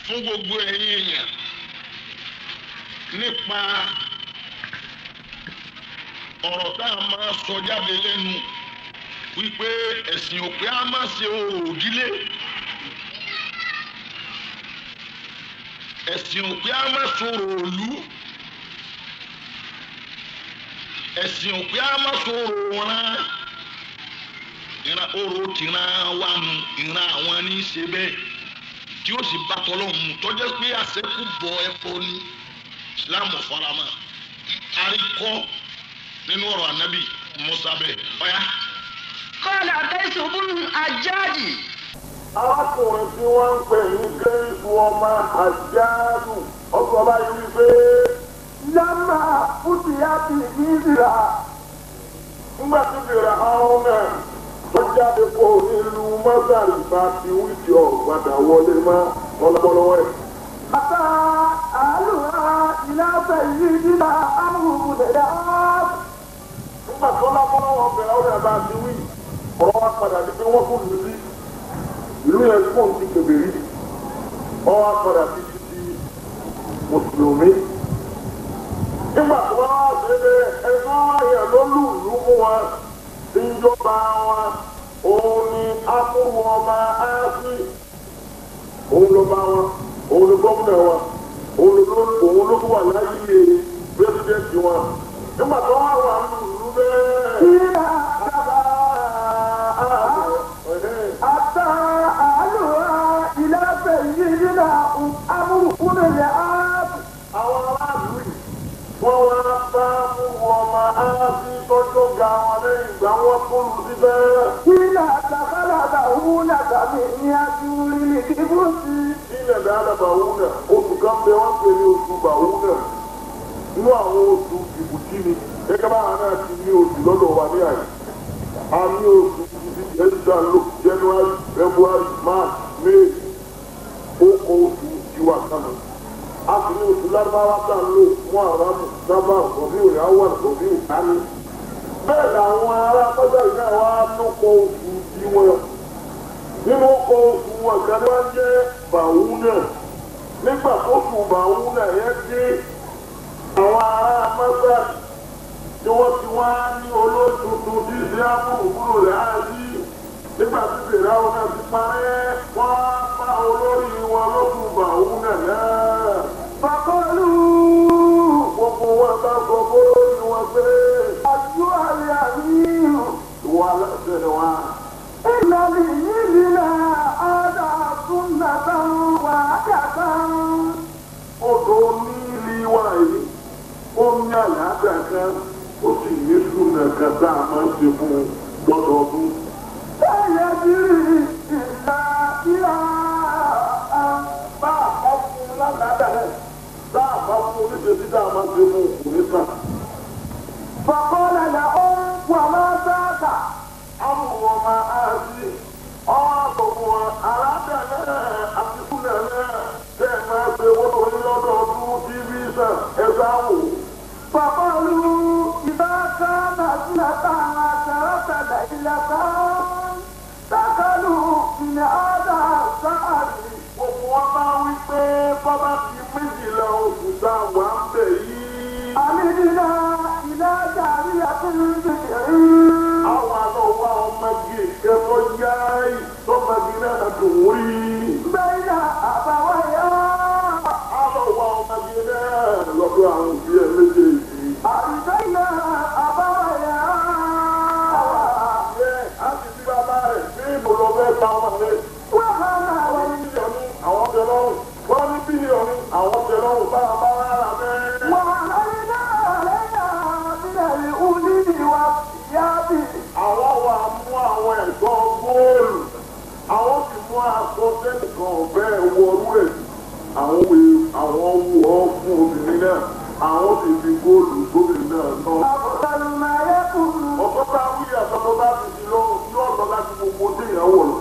fún gbogbo ẹ̀yin èèyàn nípa ọ̀rọ̀ tá a máa sọ jáde lẹ́nu wípé ẹ̀sìn òpé á má ṣe orò òdílé, ẹ̀sìn òpé á má sọ̀rọ̀ òlú, ẹ̀sìn òpé á má sọ̀rọ̀ ọ̀ràn. Ìran orò tìran wa nu ìran àwọn ní í ṣe bẹ́ẹ̀ tí ó sì bá tọ́lọ́hún mu tọ́jọ́ pé àṣẹ́kù bọ ẹ̀fọ́ ní ìsìláàmù farama àríkọ́ nínú ọ̀rọ̀ ànábì Mùsá bẹ́ẹ̀ ọ̀yá. Kọ́lá tẹ̀sùbùn àjáàdì. arákùnrin tí wọ́n ń pè ní Kéésù ọmọ Àjáàdù ọkọ̀ báyìí wípé lámà fúdìyà ti ìdíra nígbà tí bèrè àwọn náà tó jáde kó nílùú mọ́sàlì bá ti wíjì ọ̀gbàdà wọlé mọ́ ọlọ́pọ̀lọpọ̀ ẹ̀. Ata àlùhà ìlàsẹ̀ yìí nígbà amúhùn lẹ̀dá. Nígbà tó lápọ́lọ́wọ́ bẹ̀rẹ̀ ọ̀rẹ́ bá ti wí ọ̀rọ̀ wa padà ní pé wọ́n kò lù sí ìlú yẹn fún ti kèbèrè ọ̀rọ̀ wa padà sí ti mùsùlùmí. Nígbà tó wọ́n wá sí ẹ̀sán ayẹ̀ ló lù lù mú wọn tí ń jọba wọn òun ni akúrú ọba áásí òun ló bá wọn òun ló gómìnà wọn òun ló wà láyé pírẹsidẹ́ntì wọn. Nígbà tó wọ́n wà lù bẹ́ẹ̀. Ìlà àbá ata àlùhà ìlàsẹ̀ yìí nígbà amúhùn lẹ̀dá. Àwọn aráàlú yìí wọ́n wá bá ọmọ aráàlú tọ́jú ga wọn lẹ́yìn ìgbà wọn kó lù síbẹ̀. Ìlà àtàkàlà àbàwùn nàgàmì ní àtúrí ní kíbùsì. Ilẹ̀ dáadáa bàwúnà oṣù kan bẹ wọ́n pè ní oṣù bàwúnà inú àwọn oṣù ìbùtí ni gẹ́gẹ́ bá àwọn náà ti ní oṣù lọ́dọ̀ wa ní àyè. A ní oṣù ẹ̀dá ló January, February, March, May ó kọ oṣù tiwa kánú. A sì ní oṣù lárúbáwá tá a lò mú àrámù sábà kọ̀bí òní àwọn kọ̀bí ìkání. Bẹ́ẹ̀ làwọn ará pátá yìí náà wá tó kọ oṣù tiwọn. Nínú ọkọ̀ oṣù wọn kan wá jẹ́ bàwúnà. Nígbà oṣù bàwúnà yẹn dé àwọn ará mọ́sá tí wọ́n ti wá ní olóṣùtù tí ìṣe àbúrò rẹ̀ á yí. Nígbà tí bèrè àwọn náà ti parẹ́ wọ́n á bá olórí wọn lóṣù bàwúnà náà. Fàkọ́lù Gbogbo wọn bá sọ bólórí wọn pé àjọ àlẹ́ àríyìn. ìwà aláṣẹ ni wọn. Ìlànà ìyílẹ̀ ọ̀dà súnmọ̀tà wà dàgbà. Odò nílì wa yìí ó ní àlàáfíà kan ó sì ní súnà kan tá a máa ń ṣe fún un lọ́dọọdún. Bẹ́ẹ̀ jírí ìlà ìlà Bá a bá fún un lálàáfíà rẹ̀ tá a bá fún un oníṣẹ́ tá a máa ń ṣe fún un kò ní sàn. fàkọ́lẹ̀ là ó wà máa sáàkà. Àwọn ọmọ àti ọ̀gbọ̀n alábẹ́ náà àti súnà náà tẹ̀ máa ṣe wọ́n lórí lọ́dọọdún TV sàn ẹ̀sán wò. Fàkọ́lù ìbáka màsílẹ̀ta àtàràtàlẹ̀ ìlẹ̀ta. Sákàlù ìnà ọ̀dà sáàrì. Gbogbo wọn bá wí pé bọ́bá ti méjìlá oṣù táwọn ń bẹ̀ yìí. Àmìnira ìdájà rí àtúndìrí. Àwọn àlọ́ wa ọmọge ìkẹ́kọ̀ọ́ yáì tọ́mọge náà dùn rí. Bẹ́ẹ̀ni àbáwáyá. Àlọ́ wa ọmọge náà lọ́dọ̀ àwọn òbí ẹ̀ méjèèjì. Àbíbẹ́ẹ̀ni àbáwáyá. Á ti fi bàbá rẹ̀ ní ìbòlò bẹ́ẹ̀ ta ọmọ rẹ̀. Wàhálà Wọ́n ní bílíọ̀nù àwọn tẹ lọ́rùn. Wọ́n ní bílíọ̀nù àwọn tẹ lọ́rùn bá a bá rárá bẹ́ẹ̀. wàhálà lẹ́yà sílẹ̀ ìhùnìní wa yábì. Àwọn wa mú àwọn ẹ̀gbọ́n góòlù. Àwọn sì mú aṣọ sẹ́nìkan ọ̀bẹ wọrú ẹ̀. Àwọn wù ọ́ fún obìnrin náà. Àwọn sì fi góòlù gómìnà náà náà. Àbùkàlù máa yẹ kùlù. Ọ̀pọ̀ bá wí àtọ́tọ́ bá ti di lọ́rùn yóò lọ láti gbogbo déèyàn wọ̀ lọ.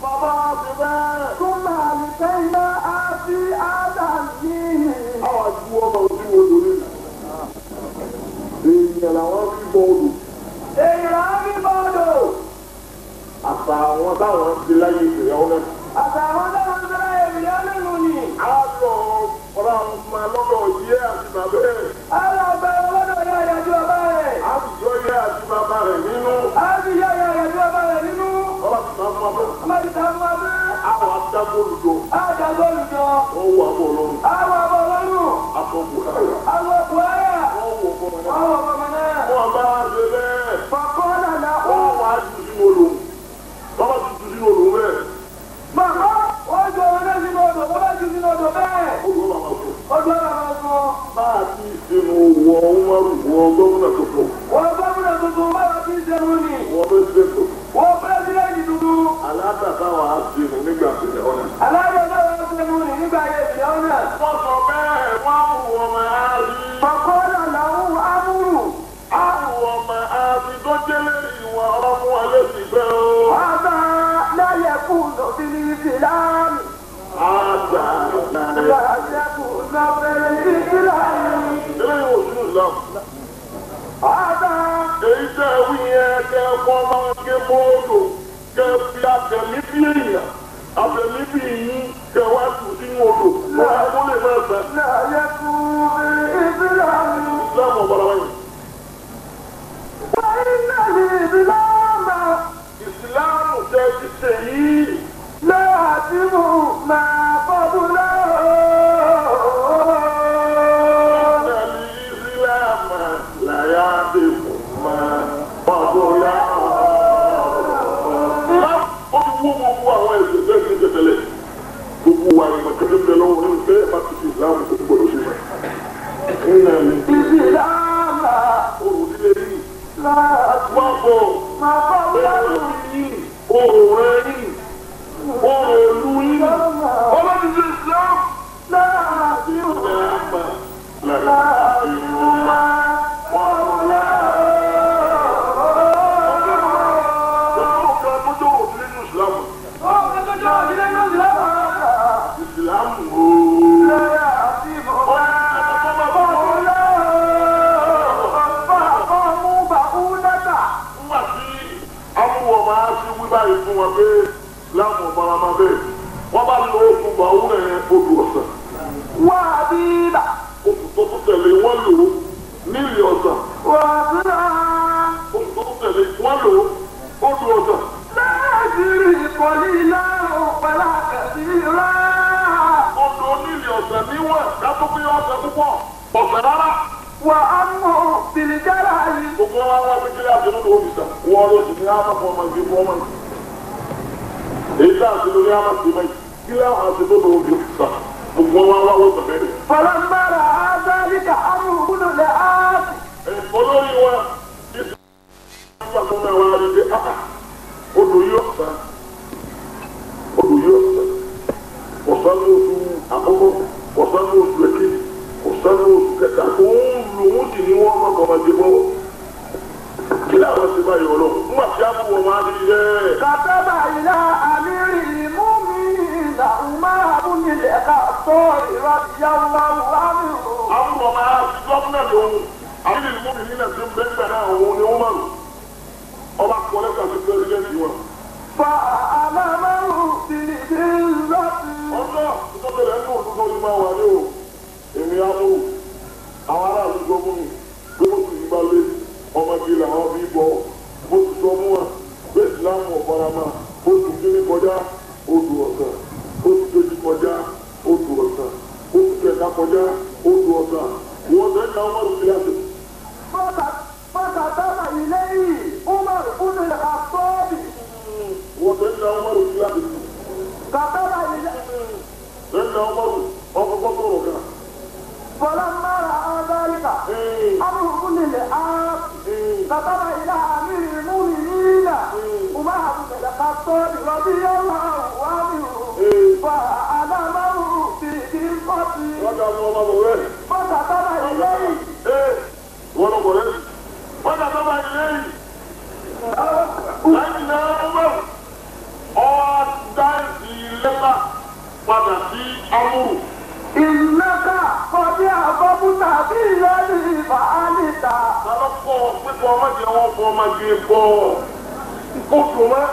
Bàbá wa ti bẹ́ẹ̀. Túmọ̀ àlùkẹ́yìn á fi àdàlì. Àwọn àti ọmọ òbí wo lórí. Èèyàn làwọn fi bọ́ odò. Èèyàn á fi bọ́ọ̀dọ̀. Àṣà àwọn táwọn ti láyé ìgbéyàwó náà. Àtàwọn náà ń sọ́ra ènìyàn nínú ni. Àwọn àwọn adágólùjọ. Adágólùjọ. wọ́n wọ abọ́ ọlọ́run. Àwọn ọmọ ọlọ́run. akọ buhari. Àwọn buhari. wọ́n wọ ọmọ náà. Àwọn ọmọ náà. wọ́n bá ṣe bẹ́ẹ̀. Fàkọ́lá là ó. wọ́n wá jù sínú olóhùn. bàbá ti jù sínú olóhùn bẹ́ẹ̀. Màmá wọ́n jọ ọ̀rẹ́ sínú odò, wọ́n bá jù sínú odò bẹ́ẹ̀. olùwọ́ bàbá sọ. Odò àwọn sọ. bá a ti sínú wọ ọmọrù wọ gómìnà tuntun. Wọ́n gómìnà tuntun bá wà kí ń ṣerú ni. wọ́n bẹ́ẹ̀ sílẹ̀ tó. Wọ́n pẹ́sidẹ́ntì tuntun. aláàtàkà wà á sínú nígbà sílẹ̀ ọ̀nà. Alájọ náà wọ́n ṣerú ni nígbà yẹn ìyá náà. wọ́n sọ bẹ́ẹ̀ wọ́n á wù ọmọ àárí. Fàkọ́lá là ó amúrù. á wù ọmọ àárí tó jẹ́lẹ̀ ìwà ọmọ alẹ́sìn bẹ́ẹ̀ o. Àbá láyẹ̀ kú lòdì ní ìsìlámù. àgbà Láyẹ̀ kú lòdì ní ìsìlámù. eléyìí ò sínú islam. Àbá èyí tẹ́ ẹ wí yẹn kẹ́ ẹ kọ́ máa ké mọ́ọ̀dù kẹ́ ẹ fi àtẹ̀mí bí èèyàn àtẹ̀mí bí yín kẹ́ ẹ wá tù sínú odò wọ́n á kó lè máa fẹ́. láyẹ̀ kú ní ìsìlámù. islam ọ̀bàrà wáyé. Wọ́n náà ní ìsìlámù. ìsìlámù tẹ́ ti ṣe yìí. Láàtìmù máa bọ́dún náà. nàlí ìsìlámù làyà dìbò máa bọ̀dọ̀ yá. ó ti wú gbogbo àwọn ẹ̀sìn tẹ́ ti tẹ̀tẹ̀lẹ̀ gbogbo wa ni màkàtẹ́ tẹ lọ́wọ́ ní bẹ́ẹ̀ bá ti fi ìsìlámù tó gbọdọ̀ ṣe fẹ́. nàlí Ìsìlámù olùdílé yìí láàtìmù wọ́n bọ̀. máa bọ́dún náà. Òòrùn ẹ̀yìn, òòrùn ìlú yìí, ọlọ́dún ti Islam. Láàtìmù Láàmà máa bọ́dún náà. ọ̀sán kan tó jọ òfin nínú Islam. Ó kẹ́kọ̀ọ́ ìdílé ní ìsìlámù. Islam ooo. Láàtìmù máa bọ́dún náà. Bàbá mú bàbú lẹ́tà. Nígbà tí amúwọ̀ máa ti wí báyìí fún wọn pé láàmú ọ̀bára máa bẹ́ẹ̀, wọ́n bá lo oṣù bàwú ẹ̀ odò ọ̀sán. Wà á bí ibà. Oṣù tó tún tẹ̀lé wọ́n lò ó nílì ọ̀sán. Wà á bí ibà. Oṣù tó tún tẹ̀lé wọ́n lò ó odò ọ̀sán. Nàìjíríà ìkọ̀lí náà pẹ̀lú àkàtì rà. Odò nílì ọ̀sán níwọ̀n kátó pé ọ̀sán púpọ̀ ọ̀sán rárá. Wà á mú bìlìjára yìí. Gbogbo wa wá pé kílẹ̀ àti nínú òbíta wọ́n ló sì ní àmà fún ọmọ ìgbé fún ọmọ yìí. Èyí tá a ti lórí àmà sí mẹ́yì kílẹ̀ àwọn àti nínú òbíta gbogbo wa wá wọ́n sọ̀rọ̀ ẹ̀. Fọlọ́mbàrà Azálíkà Amúhùnú lè áàtì. Olórí wa ti sọ nígbà tó náà wá rí pé odò yóò sàn ọ̀sán ní oṣù àkọ́kọ́ ọ̀sán ní oṣù ẹ̀kejì ọ̀sán ní oṣù kẹta òun lòun sì ní wọ́n mọ̀ kọ́mọdé bọ́. Kí làwọn ti bá yọ̀ lọ? Nígbà tí a fún wọn máa di rẹ̀. Kàtàbà ìlà àmìrì mú mi ìlà Umaru nílẹ̀ ká tó ìrọ̀lẹ́yàwó àmìrò. Àwọn ọmọ máa fi gọ́fúnà lòun. Àwọn ìlú mú mi nílẹ̀ tó ń bẹ́ẹ̀ gbà náà òun ni wọ́n mọ̀ lò. Ọba kọ́lẹ́kà sí pẹ́sidẹ́ntì wọn. Fa àmàmàrù bìlìbì lọ́sí. Ọjọ́ ìtọ́jọ́lẹ̀ ń lò lóko ní máa wà ní o. Èmi á mú àwọn aráàlú gbọ́ fún mi. Bí wọ́n sì gbá lé ọmọdé làwọn bí bọ́. Bó ti sọ mú wa. Bẹ́ẹ̀ sì láwọn ọ̀farama. Oṣù kìíní kọjá odò ọ̀sán. Oṣù kejì kọjá odò ọ̀sán. Oṣù kẹta kọjá odò ọ̀sán. Wọ́n tẹ́ ká ọmọdé kíláàsì. Fọ́tàtàbà ilé yìí, Umaru nílẹ̀ ká tó bì. Wọ́n tẹ́ ká ọmọdé kíláàsì. Kàtàbà ilé. Tẹ́ ká ọmọdé ọkọ̀ sọ̀rọ̀ kan. Fọlọ́mbàrà Azálíkà Amúhùnú lè áàtì. Kàtàbà ilé àmìrì mú mi nílà. Umaru nílẹ̀ ká tó bì. Rọ̀bíyàwó àmìrò. Fa àmàmàrù bìlìbì lọ́sí. Wọ́n dá ọmọ ọmọ rẹ̀. Fọ́tàtàbà ilé yìí. Wọ́n lọ bọ̀ lẹ́yìn. Wọ́n dá ọmọ ilé yìí. Láti náà ọmọ ọ̀dá ìlẹ́ta padà sí amúrù. Ìnáka kọjá àbọ̀bùtà bí ìyọ́lì ìfàálìta. Alọ́pọ̀ pípọ̀ ọmọdé wọn fọ ọmọdé bọ̀. Kóòtù mọ́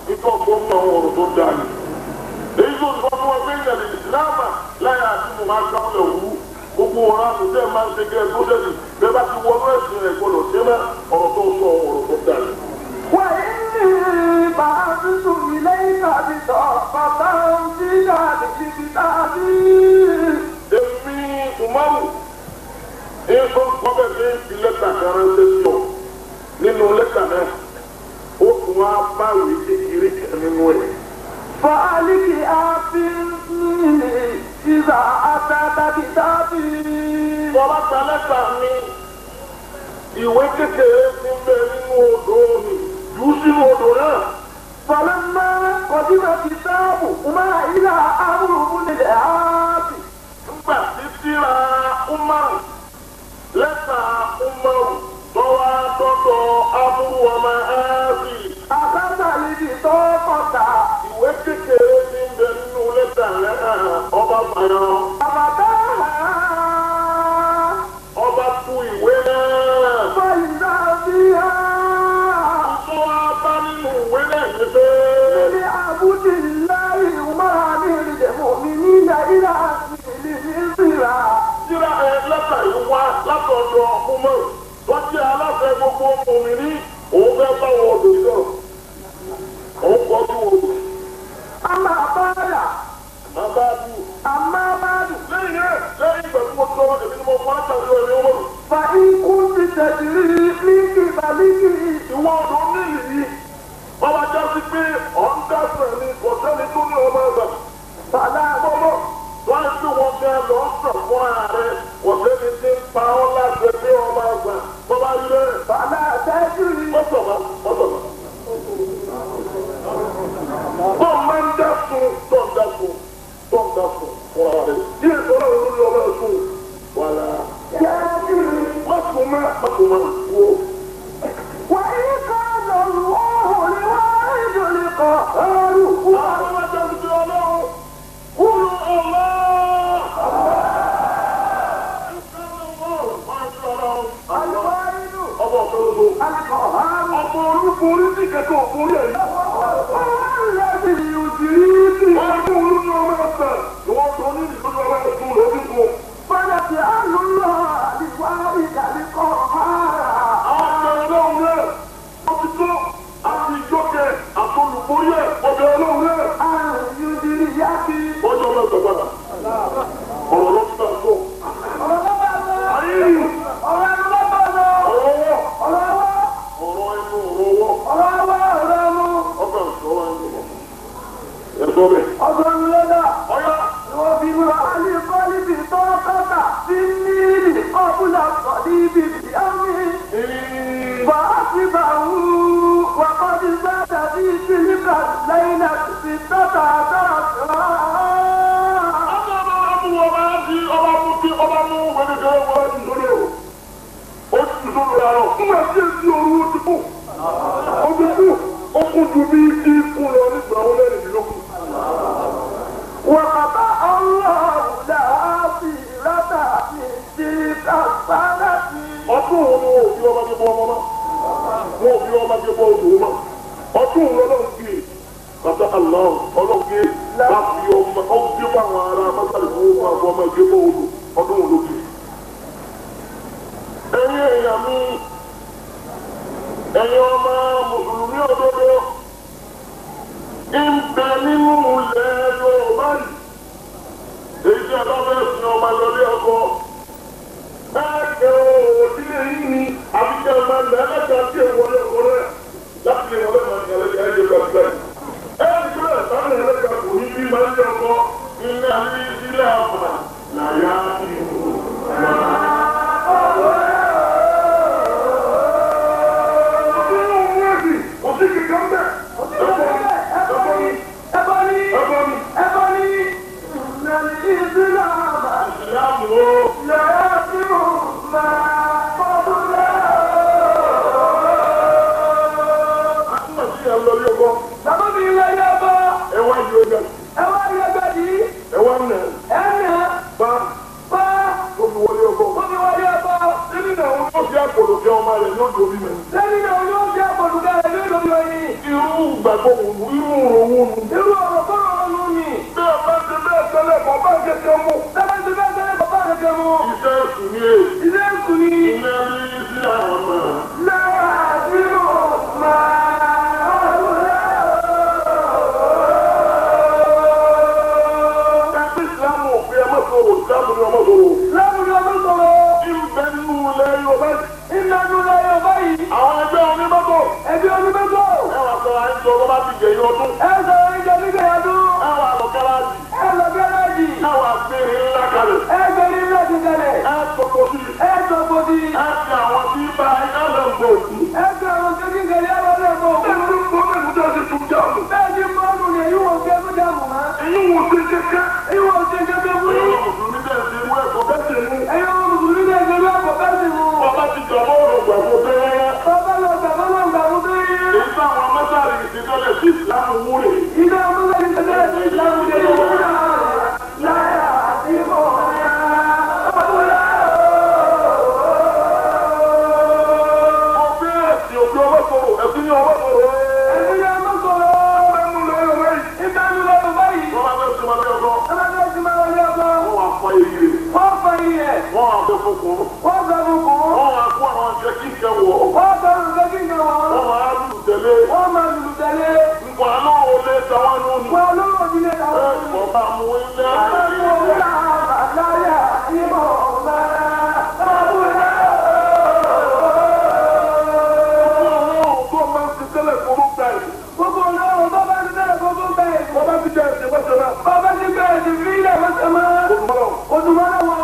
nítorí ọgbọ́n mọ àwọn ọ̀rọ̀ tó dáa ni. Èyí tó sọ fún wọn pé ìyàlẹ̀ ìsìláàmà láyà àti mo máa gbàgbọ́ wú. Gbogbo ọ̀rọ̀ àtúntẹ̀ máa ń ṣe kẹ́ ẹ tó dẹ́bi. Bẹ́ẹ̀ bá ti wọnú ẹ̀sìn rẹ̀ gbọ́dọ̀ ṣé mẹ́ ọ̀rọ̀ tó sọ ọ̀rọ̀ tó dáa ni. وإني بعثت إليك بطاقة في ذلك كتابي. Èmi Umaru èso kọ́bẹ̀ ní fi lẹ́tà kan ránṣẹ́ sí ọ nínú lẹ́tà náà ó tún wá báwí kékeré kan nínú ẹ̀. فعلك أعطني إذا أتاك كتابي. Bọ́lá ta lẹ́tà mi ìwé kékeré ti ń bẹ nínú odò mi jù sínú odò náà. فلما قدم الكتاب وما إلى أمر بن العاص. Nígbà tí tíra Umaru lẹ́tà Umaru tọ́wá tọ́tọ̀ Amúrú ọmọ Áásì. أخذ البطاقة Ìwé kékeré ti ń bẹ nínú lẹ́tà náà ọba fàyàn. ففتحها Ọba tú ìwé náà. فإذا فيها Tó wá bá nínú ìwé náà ní pé. لعبد الله ومعامل المؤمنين إلى مثلها. Tíra lẹ́tà yìí wá látọ̀dọ̀ Umaru tó jẹ́ aláṣẹ gbogbo òmìnirí òun fẹ́ bá wọn odò sọ̀rọ̀. Òun kọ́ sí wọn. أما بعد Bàbá bú. أما بعد Lẹ́yìn náà lẹ́yìn ìgbà tí mo tọ́ èmi ni mo fọ́ látàrí ọ̀rẹ́ Umaru. فإن كنت تجري من قبلك Ìwọ ọ̀dọ́ nílì yìí ọba já sí pé ọ̀ndàsẹ̀ ni kọ̀tẹ́ni tó ní ọmọ ẹ̀gbà. فلا Bọ́lọ̀ wọ́n ti wọ́n fẹ́ lọ sàn fún ààrẹ kọ̀tẹ́ni tí ń pa ọ́ láti pé ọmọ ẹ̀gbà. Bọ́lá rí bẹ́ẹ̀. فلا تجري. Mọ́tọ̀mọ́. Bọ́ọ̀ máa ń dá sun tó ń dá sun fúnra rẹ̀. Díẹ̀ sọ́nà lórí ọmọ ẹ̀sùn wàlá. Mọ́tòmọ́ wo. وإن كان الله الواحد القهار. Àwọn ọmọ ẹ̀jẹ̀ ti di ọlọ́run. Kúrò ọ̀la. الواحد Ọmọ ọ̀tọ́lọ́gbọ̀. القهار. Ọmọ orúkọ orí sí kẹ̀kẹ́ òkúrí ẹ̀yí. الذي يجريك. Wọ́n mú olú ní ọmọ ẹ̀sẹ̀. Ìwọ́n tó ní ìlú ọmọ ẹ̀sùn lórí fún. فنجعل الله الواحد القهار. Àwọn ọmọ ọlọ́run rẹ̀ ó ti tó àti ìjọ́kẹ̀ àtolùborí ẹ̀ ọbẹ̀ ọlọ́run rẹ̀. أن يجريك. Ọjọ́ mẹ́sàn padà. Ọ̀rọ̀ ló ti tà tó. Ayé yìí. Ọ̀rọ̀ wọ̀. Ọ̀rọ̀ ẹnu ọ̀rọ̀ wọ̀. Ọkọ̀ ìṣòro ẹnu wọ̀. Ẹ̀sọ́ bẹ̀. Ọ̀yá. وقد زاد في تلك الليلة 16 Ọba mú wẹ́lẹ́dẹ́ wọ́n ti sórí o. Ó ti sórí ara o. Nígbà tí èsì ooru ó ti kú. Ó ti kú. Ó kún ju bí kí kún lọ nígbà wọn lẹ́rìndínlógún. وقطع الله لها سيرتها في تلك السنة. Ọdún wo ni wọn ò fi ọba jẹ bọ́ ọmọ náà? Wọn ò fi ọba jẹ bọ́ odò náà. Ọdún wo lọ́dọ̀ ń gbé? Bàtà àlọ́ ọlọ́gbé láti ọmọ ọgbẹ́ fún àwọn ará mọ́tàlì fún ọmọ ọmọ ẹgbẹ́ bọ́ odò. Ọdún wo ló gbé? Ẹ̀yin èèyàn mi, ẹ̀yin ọmọ Mùsùlùmí òdodo, ń bẹ nínú ilẹ̀ Yorùbá yìí. Èyí tí a bá fẹ́ sin ọmọ lọlé ọkọ. Ẹ̀ẹ́dẹ̀ òdílé yìí ni àbíkẹ́ máa ń lẹ ẹlẹ́gbẹ̀ẹ́ àti ìwọlé ọkọ rẹ̀ láti lè wọlé máa ń yàrá ẹ̀jẹ̀ gbàgbẹ́. Ẹ̀ẹ́dẹ̀ sáwọn ẹlẹ́gbẹ̀ẹ́ kò ní bí máa ń lé ọkọ ilé àti ilé àpà làyà ìlú. Bàbá mi ń lọ yọ bọ́. Ẹ wá yọ ẹgbẹ́. Ẹ wá yọ ẹgbẹ́ yìí. Ẹ wá nà. Ẹ nà. kẹ̀kẹ́. ìwọ̀n ṣe kẹ́kẹ́ fún yín. Mùsùlùmí dẹ̀ ṣe wú ẹ̀kọ́ bẹ́ẹ̀ ṣe mú. ẹ̀yin ọmọ mùsùlùmí náà ṣe lú ẹ̀kọ́ bẹ́ẹ̀ sì mú. Bàbá ti gbàgbọ́ ọ̀rọ̀ gbàgbọ́ tẹ́lẹ̀. bàbá lọ gbàgbọ́ lọ gbàgbọ́ tó yé. Èyí táwọn mẹ́sàlì ìṣèjọ́lẹ̀ sí ìsìlámù wúre. ilé ọmọ lẹ́yìn tẹ́lẹ̀ sí ìlànà ìdílé láyà àti mọ̀ Ẹ̀sìn ní ọwọ́ sọ̀rọ̀. ẹ̀sìn ní ọmọ sọ̀rọ̀. Ẹnu lọ ẹ̀rọ báyìí. ìbánu lọ́dún báyìí. Wọ́n máa fẹ́ sọ ma lé ọkọ. ẹ máa fẹ́ sí máa wọlé ọkọ. Wọ́n wá fa èyí rẹ̀. wọ́n fọ iye. Wọ́n wá fẹ́ fọkùn. wọ́n fẹ́ fukùn. Wọ́n wá kó àwọn jẹ́ kí ìkẹ́ wọ̀. wọ́n fẹ́ rúbẹ́ kí n kẹ́ wọ́n. Wọ́n máa lù tẹ̀lé. wọ́n máa lùlù tẹ̀lé. Nǹkan àná ò lè tàwọn nù. wọ́n olówó ìdílé táwọn Ẹ kọ̀ bá mú ilé. láyà àti mọ̀ gbogbo ọlọ́run bá bá ti tẹ́lẹ̀ gbogbo bẹ́ẹ̀. Bàbá ti jẹ́ ẹ̀sìn wọ́n ṣe náà. bàbá ti bẹ̀rẹ̀ sí fi ilẹ̀ wọ́n ṣe mọ́. Olùmọ̀lọ́. òdùmọ́lá wọ̀.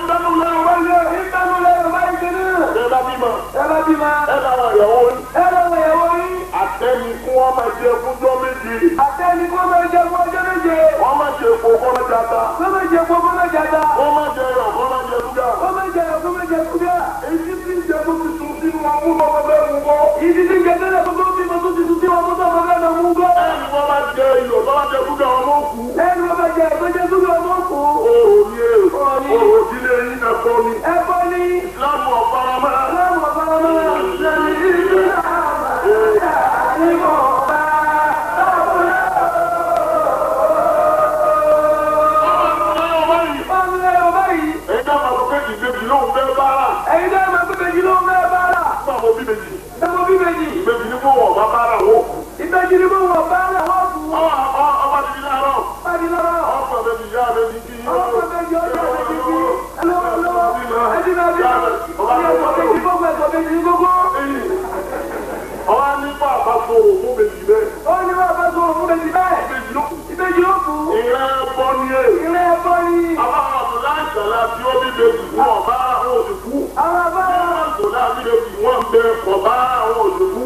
Ìdánù lẹ́nu wáyé. ìdánù lẹ́yìn báyìí ṣe ní. Ẹ bá bímọ. ẹ bá bímọ. Ẹ bá wọn ìyàwó yín. ẹ lọ́wọ́ ìyàwó yín. Àtẹ́ni kí wọ́n máa jẹ fúnjọ́ méje. àtẹni kó máa jẹ fún ọjọ́ méje. Wọ́n máa jẹ èpo kọ́nà jata. kó máa jẹ gbogbo máa jata. Wọ́n máa jẹ ẹyọ kọ́nà jẹ dúgà. kó máa jẹ ọkọ máa jẹ kúbíà. Èyí tí ń jẹ tó ti sùn sínú ọmú lọ́wọ́ bẹ́ẹ̀ mú bọ́. ìdí tí ń jẹ tẹ́lẹ̀ tó tó bímọ tó ti tún tí wọn tó tó ọmọ bẹ́ẹ̀ lọ mú gbọ́. Ẹni wọ́n máa jẹ iyọ̀ tó máa jẹ dúgà ọmọ òkú. ẹni wọn bá jẹ ìgbẹ́jẹ súnmọ́ ọmọ kù. Oòrùn ni èrò. Oòrùn ìdílé yín ẹ̀kọ́ ni. ẹ̀kọ́ ni. Ìsìlámù ọ̀faramá. láwọn ọ̀bá ọmọ lẹ́yìn ìdílé àmọ́ Ìbejì lóhùn bẹ́ẹ̀ bára. ẹ̀yin dẹ́ máa gbé méjì ló ń bẹ́ẹ̀ bá rà. Fún àwọn bí méjì. ẹ̀mọ bí méjì. Ìbejì ní kó wọ̀ bá bára wó. ìbejì ni mo wọ̀ bá rà wọ́n kú. Ọba ti ní àárọ̀. pàdé lọ́wọ́. Ọkọ̀ méjì yá méjì kí. ọkọ̀ méjì ọjọ́ méjì kí. lọ́wọ́ ẹ̀dí náà bí ọjọ́ méjì gbogbo ẹ̀sọ́ méjì gbogbo. Ọba nípa àpapọ̀ òfin méjì bẹ́ẹ̀. ó ní wọ́n bá sọ òun méjì bẹ́ẹ̀. Ìbejì ló kù. ìbejì ó kú. Ìrẹ́ bọ́ ní ẹ̀. ilé ẹ̀kọ́ ni. Àwọn àbùdá ìṣẹ̀lẹ̀ tí ó bí méjì fún ọ̀bá àwọn òṣèkú. àwọn abáyọ. Àbùdá bí méjì wọ́n ń bẹ ọ̀bá àwọn òṣèkú.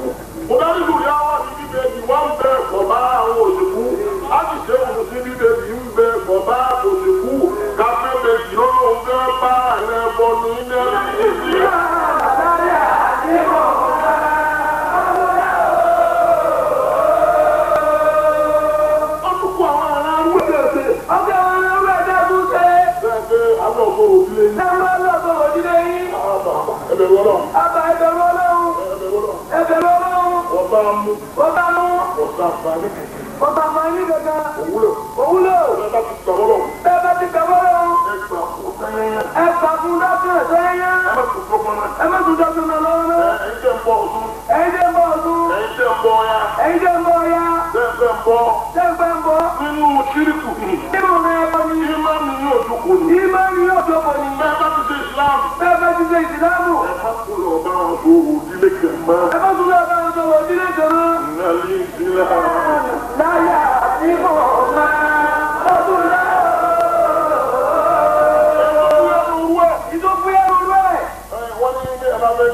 Mọ̀dájúlù yá wà ní bí méjì wọ́n ń bẹ ọ̀bá àwọn òṣèkú. A ti ṣe òun sí bí méjì ń bẹ ọ̀bá òṣèkú. Káfẹ́ méjì ló ló ń fẹ́ bá ẹ̀rẹ́ bọ́ ní ilé ìdílé. Ọdúnkù àwọn ará arúgbó ẹ̀sẹ̀. ọjọ́ àwọn ọmọ ẹ̀dá tún ṣe. Bẹ́ẹ̀ pé àwọn ọ̀gbọ́n òdílé yín. lẹ́wọ́n lọ́sọ̀ òdílé yín. Ẹbẹ̀rù Ọlọ́run. àbá ẹ̀bẹ̀rù ọlọ́run. Ẹbẹ̀rù Ọlọ́run. ẹ̀bẹ̀rù ọlọ́run. Ọba mú. ọba mú. Ọ̀sán àǹfààní. ọba máa ń yí gangan. Òwúlò. òwúlò. Ẹ bá ti sọ̀rọ̀ lọ. bẹ́ẹ̀ bá ti gbàgbọ́ lọ́wọ́. Ẹ gbà fún sẹ́yìn. ẹ fà fún dọ́kítà sẹ́yìn. Ẹ má tún fọ́pọ́n náà. ẹ má tún dọ́kítà náà lọ́wọ́ náà. Ẹ̀yin tẹ́ ń bọ̀ ọ̀tún. ẹ̀yin tẹ́ ń bọ̀ ọ̀tún. Ẹ̀yin tẹ́ ń bọ̀ ọ̀yá. ẹ̀yin tẹ́ ń bọ̀ ọ̀yá. Bẹ́ẹ̀ tẹ́ ń bọ̀. tẹ́ ń fẹ́ ń bọ̀. Nínú ṣíríkù. nínú rẹ̀ ẹ̀kọ́ ni. Ìmọ̀ mi yóò jókòó ni. ìmọ̀ ni yóò jókòó ni. Bẹ́ẹ̀ bá ti ṣe ìsìlámù. bẹ́ẹ̀ bá ti ṣe ìsìlámù. Ẹ má kú lọ bá wọn tó òdílé kẹ̀mọ́. ẹ má tún lọ́ọ́ bá wọn sọ̀rọ̀ ìdílé kan náà. Ìnáli ìdílé àwọn. láyà àtìmọ̀ ọ̀ma ọdún náà. ìdókòwò ẹrù rẹ̀. Wọ́n ní bí ẹ bá fẹ́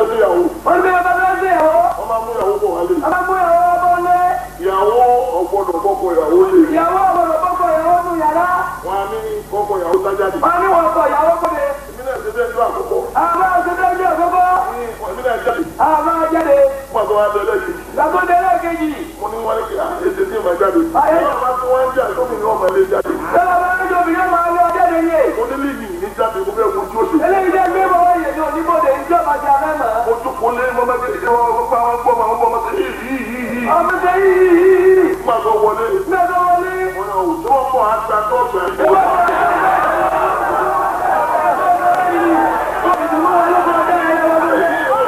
sí ìyàwó. wọ́n ní bí ẹ bá fẹ́ sí ìyàwó. Wọ́n máa mú ìyàwó bọ̀ wálé. a máa mú ìyàwó ọmọ lé. Ìyàwó ọ̀gbọ́dọ̀ kọ́kọ́ ìyàwó lè. ìyàwó ọ̀gbọ̀dọ̀ kọ́kọ́ ìyàwó nù yàrá. Wọ́n á ní kọ́kọ́ ìyàwó sájáde. wọ́n ní wọ́n kọ ìyàwó kọ́lé. Ìbílẹ̀ ṣe bẹ́ẹ̀ ní àkọ́kọ́. àbá àṣetẹ́ ní àkọ́kọ́. Ìbílẹ̀ jáde. àbá jáde. Wọ́n àti wọn abẹ́lẹ́ yìí. làkúndẹ́lẹ̀ kejì. Mo ní wọ́n ní kí ètè tí ma jáde. Ayé. Wọ́n bá tí wọ́n ń jà lómi ní ọmọ ilé jáde. bẹ́ẹ̀ bá ń jọ obìnrin máa ń lọ jáde yé. Mo ní líìgì ní jáde mo fẹ́ wojú oṣù. eléyìí jẹ́ gbé bọ́ wáyé ní oníbodè ìjọba ti alẹ́ mọ́. Mo jókòó lé mo máa kéde wọn gbọ́ àwọn gbọ́ àwọn gbọ́ ọmọ sí yìí. ọmọ ṣe yíyí. Má lọ wọlé. mẹ́tọ́ wọlé. Mo ní òwò tí wọ́n mọ̀ àgbà tó gbà. ìdùnnú wọn ló kọ́ ọ̀dẹ́ ẹ̀yẹ wọn.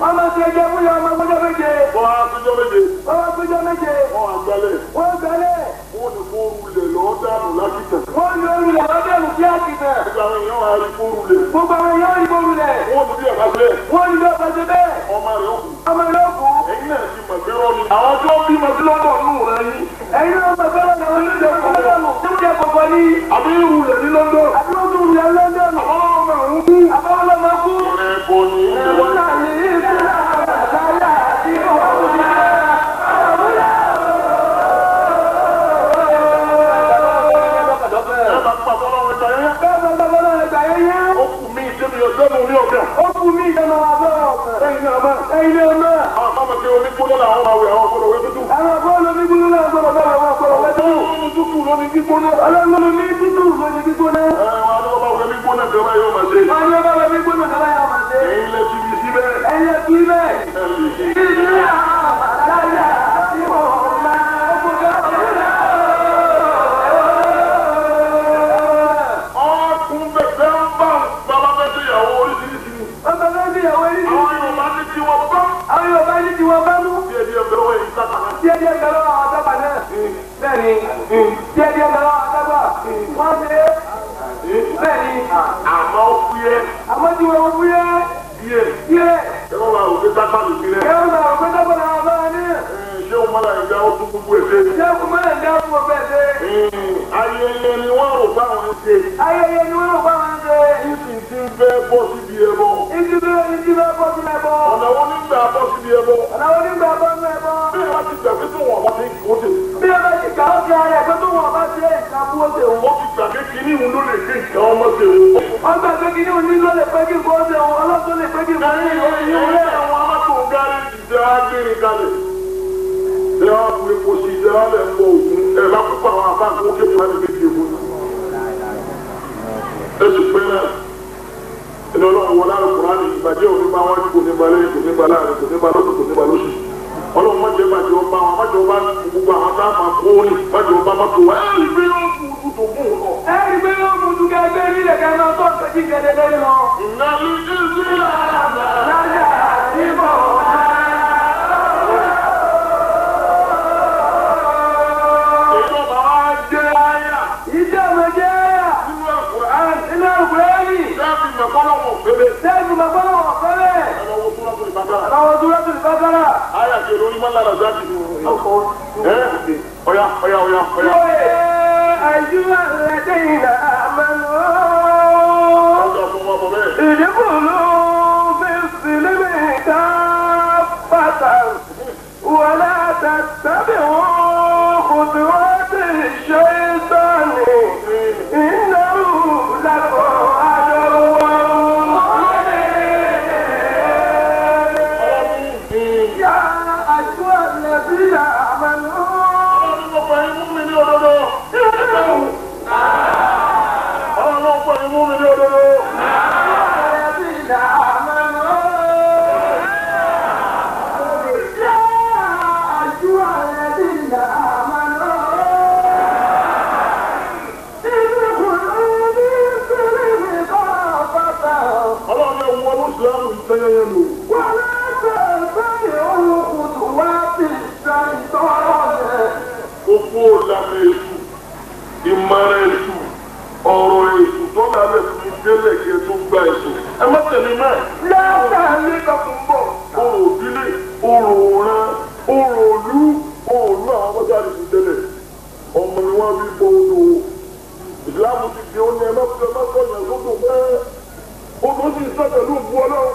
ọmọ ti ẹjẹ fún yà ọmọ gbọ́dọ̀ méje. Wọ́n á péjọ méje. wọ́n á péjọ méje. Wọ́n á gbálẹ̀. wọ́n gbẹ́lẹ̀. Wọ́n ní kó rulẹ̀ lọ́ọ́ dànù lákìtàn. wọ́n ní orí rẹ̀ lọ́dẹ̀ lù kí àkìtàn. Gbogbo àwọn èèyàn á rí kó rulẹ̀. gbogbo àwọn èèyàn rí kó rulẹ̀. Wọ́n ní bí ẹ̀ka bẹ́ẹ̀. wọ́n ní bí ọ̀pá ṣe bẹ́ẹ̀. Ọmọ rẹ̀ ó kù. ọmọ rẹ̀ ó kù. Ẹ̀yin náà ti mọ̀ pé rọ́ọ̀nì. Àwọn tó bí mọ̀ sí lọ́dọ̀ nù rẹ̀ yìí. ẹ̀yin náà mọ̀ fẹ́ràn àwọn oníṣẹ́ ìfowópamọ́ tí wọ́n yẹ kọ̀ọ̀kan ní. Àbí rulẹ̀ ní London. àbí wọ́n tún rulẹ̀ London. Àwọn ọmọ ọ̀hún kú. àbáwọn ọmọ kú. Ẹ̀bọ ni. ẹ̀wọ̀n náà ní ìfúnná àtàlà àti ọ̀hún. ó kú mí ìjọba àbọ̀rọ̀ ẹ̀yin ọmọ. Àwọn ọmọ tí omi gbóná làwọn máa wẹ̀ àwọn ọ̀gbọ́dọ̀ wẹ́ tútù. àwọn ọ̀gbọ́n lómi gbóná náà gbọ́dọ̀ bá àwọn ọ̀gbọ́dọ̀ wẹ́ tútù. Omi tútù lómi gbígbóná. ọlọ́run lómi tútù lómi gbígbóná. Wọ́n á ní wọ́n bá wẹ̀ mí gbóná tí ọba yóò máa ṣe. wọ́n ní ọba lómi gbóná kaba yà máa ṣe. Ẹ̀yin lẹ ti fi síbẹ̀. ẹ̀yẹ kí bẹ́ẹ̀. Ẹ lè ṣe. ìdílé àbàdáyà àti ọ̀la ọkùnrin Ọkùn bẹ̀bẹ̀ ń bá bàbá bẹ́ẹ̀ tó ìyàwó oríṣiríṣi ni. ọmọ bẹ́ẹ̀ bí ìyàwó yìí. Àwọn Yorùbá ní tí wọ́n bá. àwọn Yorùbá ní tiwọn bá mú. Díẹ̀ díẹ̀ bẹ̀rẹ̀ wẹ̀ yìí sábà. díẹ̀ díẹ̀ gbẹ̀rọ àwọn àdàbà náà. bẹ́ẹ̀ni díẹ̀ díẹ̀ gbẹ̀rọ àwọn àdàbà. wọ́n ṣe bẹ́ẹ̀ni. Àmọ́ ó fúyẹ́. àmọ́ tí wọ́n fúyẹ́. Díẹ̀. díẹ̀. Ẹ bá wà òkè sápá lè fi rẹ̀. ẹ̀rọ náà ọ̀gbẹ́ dábọ̀ náà bá a ní. Ṣé o mọ́lá ìgbà ó tún gbogbo èdè? ṣé kò má lè dá fún ọbẹ̀ ṣe. Ayẹyẹ ni wọ́n rò báwọn ń ṣe. ayẹyẹ ni wọ́n rò bá wọn ṣe. Ìsìn ti ń fẹ́ bọ́ síbi ẹbọ. ìdílé bọ́ sílẹ̀ bọ́. Ọ̀nà wo nígbà bọ́ síbi ẹbọ? ọ̀nà onígbà bọ́ sílẹ̀ bọ́. Bí wọ́n ti gbàgbé tó wọ́n bá ti kó tè. bí ẹ bá ti kà ó ti ara ẹ̀ pé tó wọ́n bá ṣe ìṣàkó ó ṣe òun. Ó ti gbàgbé kínní ìhun ló lè gbé ìjà ọmọ ṣe o. wọ́n gbà pé kí ni òní ló lè pé kí n kó ṣe òun ọlọ́tún lè pé kí n kó ṣe òun. Ilé àwọn amátò gáréjì jẹ́ agbérin kalẹ̀. Ṣé wàá bu epo sí ìjẹ́ wàá lẹ̀ ń bọ òkun? Ẹ bá pípa àwọn afáàkì ó kéde láti méjì epo. Ẹ sì pé náà. Ẹni ọlọ́run wọlé àlùkùránì ìbàjẹ́ òní bá wọn kò ní balẹ̀ kò ní balẹ̀ àrẹ kò ní balẹ̀ lọ́sùn kò ní balẹ̀ lọ́sùn. Ọlọ́run má jẹ́ bàjẹ́ ọba wọn má jẹ́ ọba gbogbo àwọn tá a máa kó ní má jẹ́ ọba má tó wá. Ẹ rí pé yóò tún tún tó fún un lọ. ẹ rí pé yóò mú dúkẹ́ ẹgbẹ́ nílẹ̀ kẹ́ máa tọ́ ìtọ́jú gẹ́gẹ́ lọ. Ìnáwó ìdílé àgbà. lájà àti bọ̀ Ìjọba wa jẹ́ àyà ìdí ọmọ jẹ́ nínú Al-Qur'an. ilé ìwéèrè. Dábì mọ̀kọ́lọ́ wọn fẹ́lẹ̀. sẹ́ẹ̀dù mọ̀gbọ́n wọn fẹ́rẹ̀. Ẹ lọ wo Suratul Baqara. àwọn tó lọ́tún ìfọ́sára. Àyà ti ronú mọ́ lára dábì. Ọ̀yà ọ̀yà ọ̀yà ọ̀yà. àìjúwà lẹ́dẹ̀yìn àmàlú. Ọjà fún wọn bọ̀ bẹ́ẹ̀. ìdíkùlù fi sílẹ̀ ká bàtà. wọlé tẹ̀síbí wọn kò tí wọ́n ti ṣe é sọ́ọ̀nì. ìnáwó làkọ̀ àdéhùn. يا أيها الذين آمنوا الذين آمنوا يا أيها الذين آمنوا ادخلوا في السلم كافة Ọlọ́run ẹ̀ wọ Mùsùlùmí ìtẹ́yẹyẹ lò. ولا تتبعوا خطوات الشيطان Gbogbo ìlànà èṣù, ìmọ̀ràn èṣù, ọ̀rọ̀ èṣù tó lálẹ́ fún mi délẹ̀ kí ẹ tó gba èṣù. Ẹ má tẹ̀lé náà. لا تهلك بọ̀. Orò òdílé, orò òran, orò òlú, òòlù àwọn ọmọdé àdìsí tẹ́lẹ̀. Ọmọ ni wọ́n fi gbọ́ odò. Ìsìláàmù ti di oúnjẹ mẹ́fẹ́ mẹ́fọ́yàn sódò mẹ́. Odò sì ń sọ pẹ̀lú òbu ọlọ́run.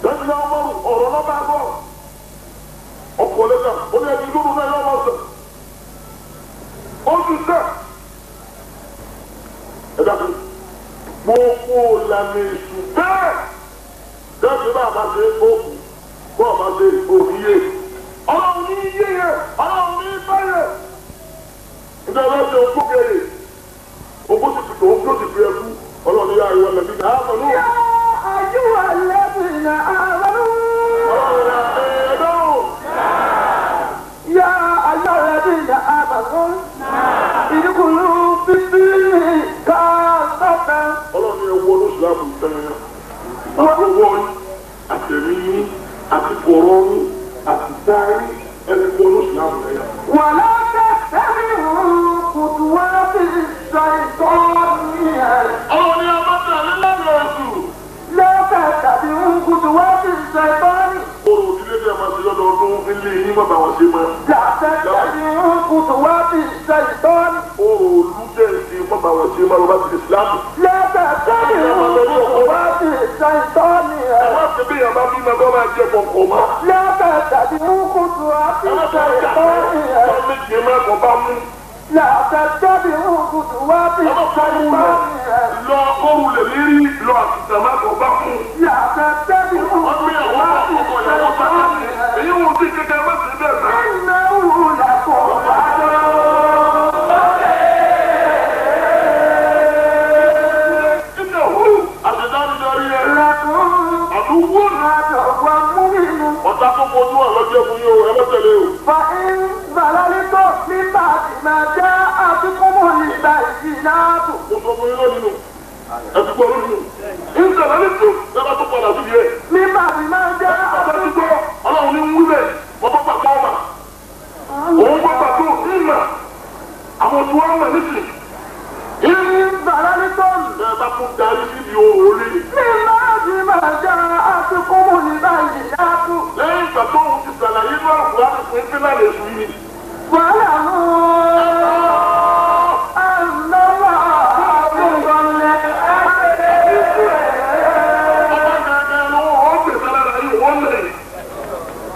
Lẹ́yìn náà wọ́n ọ̀rọ̀ náà bá bọ̀. Ọkọ̀ lẹ́sà, ó ní ẹni lóru náà yọ̀ wọ́n sọ. Ó ti sẹ́. Ẹ dákun, gbogbo ìlànà èṣù bẹ́ẹ̀. Dẹ́bi bá a bá ṣe òkú, bó a bá ṣe òkú yé. Ọlọ́run ní yé yẹ, ọlọ́run ní bẹ́yẹ. Nígbà bá ṣe òkú kéré, òkú sì fi tòun tó sì fi ẹkú. Ọlọ́run ní yá ìwọ lẹ́bí ní àmọ́ ní. يا أيها الذين آمنوا Ọlọ́run ní ẹ̀dọ́. يا أيها الذين آمنوا ادخلوا في السلم كافة Ọlọ́run ní ẹwọ́ ló ṣìláàmù ìtẹ́yẹ. Àti owó yín, àti àti kọ̀rọ̀ ní àti sáré ẹni kọ́ ló sì láàbù lẹ́yìn. ولا تتبعوا خطوات الشيطان ọlọ́run ní abájá nílànà ẹ̀sùn. لا تتبعوا خطوات الشيطان orò òdílé bí a máa ṣe lọ́dọọdún nílé yín má bá wọn ṣe mọ́. لا تتبعوا خطوات الشيطان orò olùdẹ́ǹsì má bá wọn ṣe mọ́ lọ́ba ti ìsìlámù. لا تتبعوا خطوات الشيطان ẹ má ṣe bí yàrá bí màá bá máa jẹ kọ̀ọ̀kọ̀ mọ́. لا تتبعوا خطوات ẹ má ṣe الشيطان ọjọ́ méje má kọ̀ bá mú. لا تتبعوا خطوات ẹ má fọ́ mú lọ. الشيطان lọ kóru lè lérí lọ àtìsàn má kọ̀ bá mú. لا تتبعوا ọdún yàwó bá خطوات ọkọ̀ yàwó bá الشيطان èyí wò sí kékeré má sì bẹ́ẹ̀ sá. إنه لكم عدو ìnáwó àtẹ̀dánidarí ẹ̀ لكم àdúgbò عدو مبين ọ̀tá tó fojú ọ̀ lọ́jọ́ fún yín o ẹ má tẹ̀lé o. فإن ضللتم من بعد ما جاءتكم البينات mo sọ fún yín lónìí nù ẹ ti gbọ́ lónìí nù. ìṣẹ̀lẹ̀ ní tù ẹ bá tó padà síbi ẹ̀. من بعد ما bàbá ti جاءتكم gbọ́ ọlọ́run ní wúlẹ̀ wọ́n bá gbàgbọ́ ọmọ òun bá gbàgbọ́ ìmọ̀ àwọn tí wọ́n mọ̀ nísìn. إن ضللتم ẹ bá tún darí síbi òòrè من بعد ما جاءتكم البينات lẹ́yìn ìgbà tó ń ti sàlàyé ní àrùn láti fún ìpínlẹ̀ èṣù yìí. واعلموا أن الله يضل ọba gẹ́gẹ́ ló wọ́n pèsè lára yìí wọ́n lẹ̀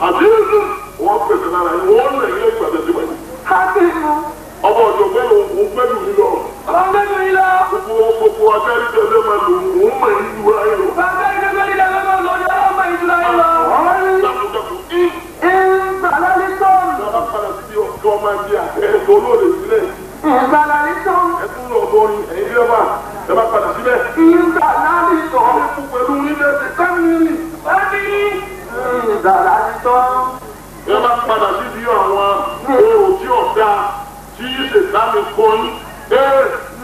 àdéhùn wọ́n pèsè lára yìí wọ́n lẹ̀ ilé ìgbàdé ti wáyé. حكيم ọba ọ̀dọ̀ pé òun gbẹ́lú mi lọ. ومن إلى gbogbo adárí tẹ̀lé máa lò òun mọ̀ ní ìlú ayé lọ. dákúdákú إن ضللتم ìjọba padà sí ọjọ́ máa di àtẹ̀ẹ́sọ olóòlè sílẹ̀. إن ضللتم ẹ tún lọ bọ́rin ẹ̀yin dírẹ́bà ẹ bá padà síbẹ̀. إن ضللتم ọ̀rẹ́kù pẹ̀lú nílẹ̀ ti kámìlì. إن ضللتم ẹ bá padà síbi àwọn èrò tí ọ̀dà tí ṣètàmì kọ́ yín.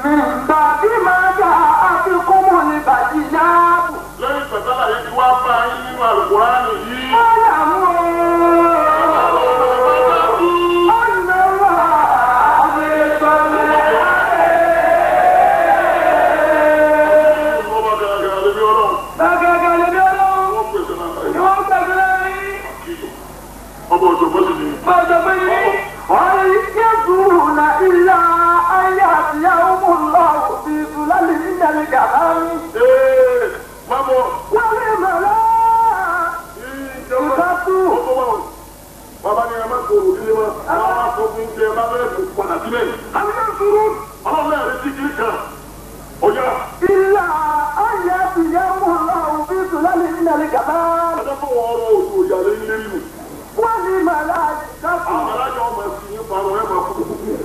من بعد ما جاءتكم البينات lẹ́yìn pẹ̀tàlà yìí ti wá bá yín nínú àlùkùránì yìí. واعلموا أن الله يضل ọba gàgàrà lè bí ọlọ́run wọ́n pèsè náà láyé. ọba ọ̀jọ̀gbọ́n sì ni. وهل يدعون إلا أن يأتيهم الله في ظلال من الغمام má bọ̀. والملائكة bàbá ni ẹ má kó òdílé wa àwọn máa kó fún jẹ bá bẹ́ẹ̀ tó padà sílẹ̀. àmì náà sọ̀rọ̀ ọlọ́run náà retí kiri kan. ọjà إلا أن يأتيهم الله في ظلال من الغمام ọjọ́ tó wọ́n ọ̀rọ̀ òṣù òyàlé ilé ìlú. والملائكة àwọn alájọ ọmọ ẹ̀sìn yín parọ́ ẹ̀ máa kú.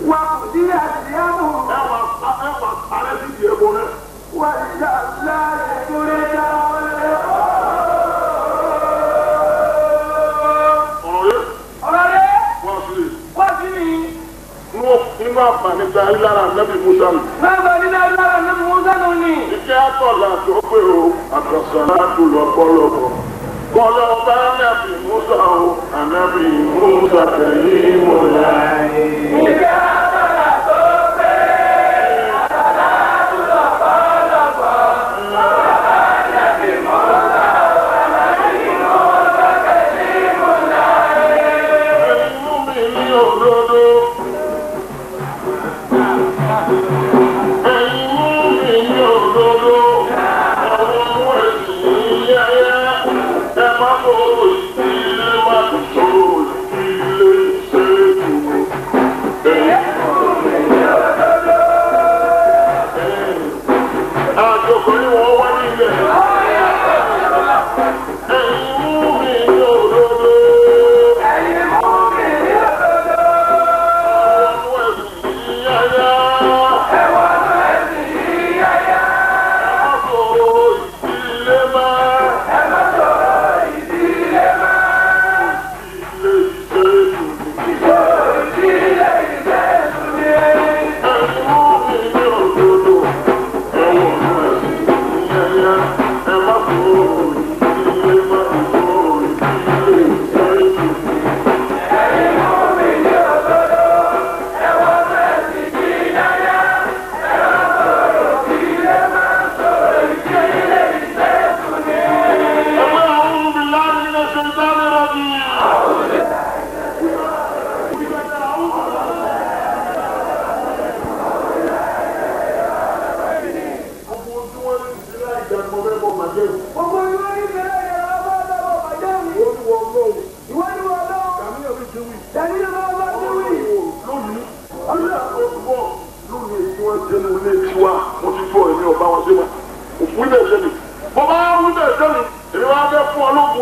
وقضي الأمر ẹ wà parẹ́ sí ìdí ẹ̀bọ náà. وإلى الله ترجع ọ̀rọ̀ yẹn wọ́n sì lè. nínú àǹfààní gba ìlara nẹ́bí musa mi. ike atọ́lá tó pé o àkànṣe láti lọ́pọ̀lọpọ̀. kọ́lọ́ bá nẹ́bí musa o ànẹ́bí musa tẹ̀yìn mọ́lá. ẹ má kó ìdílé má kó.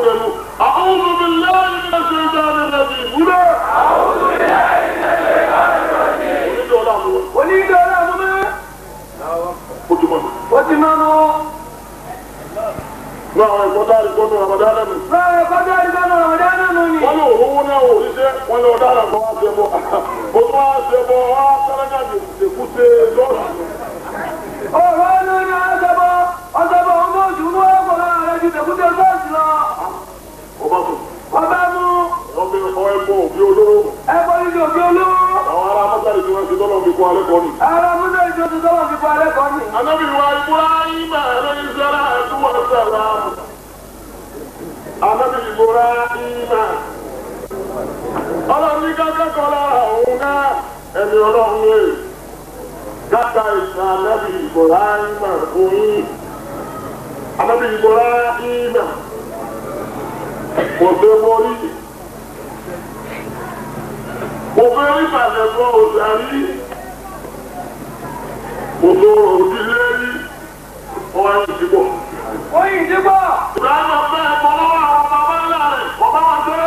pẹ̀lú a'udhu billahi minash shaitanir rajim múlẹ̀. onídọ́là mú mi. ó ti mọ́ nù. ní àwọn ẹ̀kọ́ dárí gbọ́nù Ramadan nù. báwo ẹ̀kọ́ dárí gbọ́nù Ramadan nù ni. wọ́n ní òwúwo náà wò ní sẹ́ wọ́n ní ọ̀daràn kan wá ṣe bọ́ o tún wá ṣe bọ́ wá sálágà dèkúté lọ́ọ̀sì. ọ̀rọ̀ ẹnu ni ọ̀sẹ̀bọ̀ ọmọ oṣù mú ọ̀pọ̀ náà rẹ̀ ju dèkúté lọ́ọ̀sì lọ. ọba mú. ọba mú. ọbẹ̀ ẹ̀bọ̀ òbí olóró. ẹ̀bọ̀ níbi òbí olóró. àwọn ará mọ́tàlì tí wọ́n ṣe tọ́lọ́ fi kọ́ alẹ́ kọ́ ni. ará mọ́tàlì tí wọ́n ṣe tọ́lọ́ fi kọ́ alẹ́ kọ́ ni. Ànábì wa Ibrahim alayhi salatu wa salam. Ànábì Ibrahim. Ọlọ́run ní kankan kọ́ lára òun náà ẹni ọlọ́run lè. Kàkà ìtàn Ànábì Ibrahim fún yín. Ànábì Ibrahim kò dé borí. Kò fẹ́ rí pàṣẹ fún òṣèré. Gbogbo òdílé rí ọwọ́ ìdìbò. Oyin ìdìbò. Ìbáraẹni ọ̀fẹ́ ẹ̀kọ́ lọ́wọ́ àwọn bàbá ńlá rẹ̀ bàbá wa dé.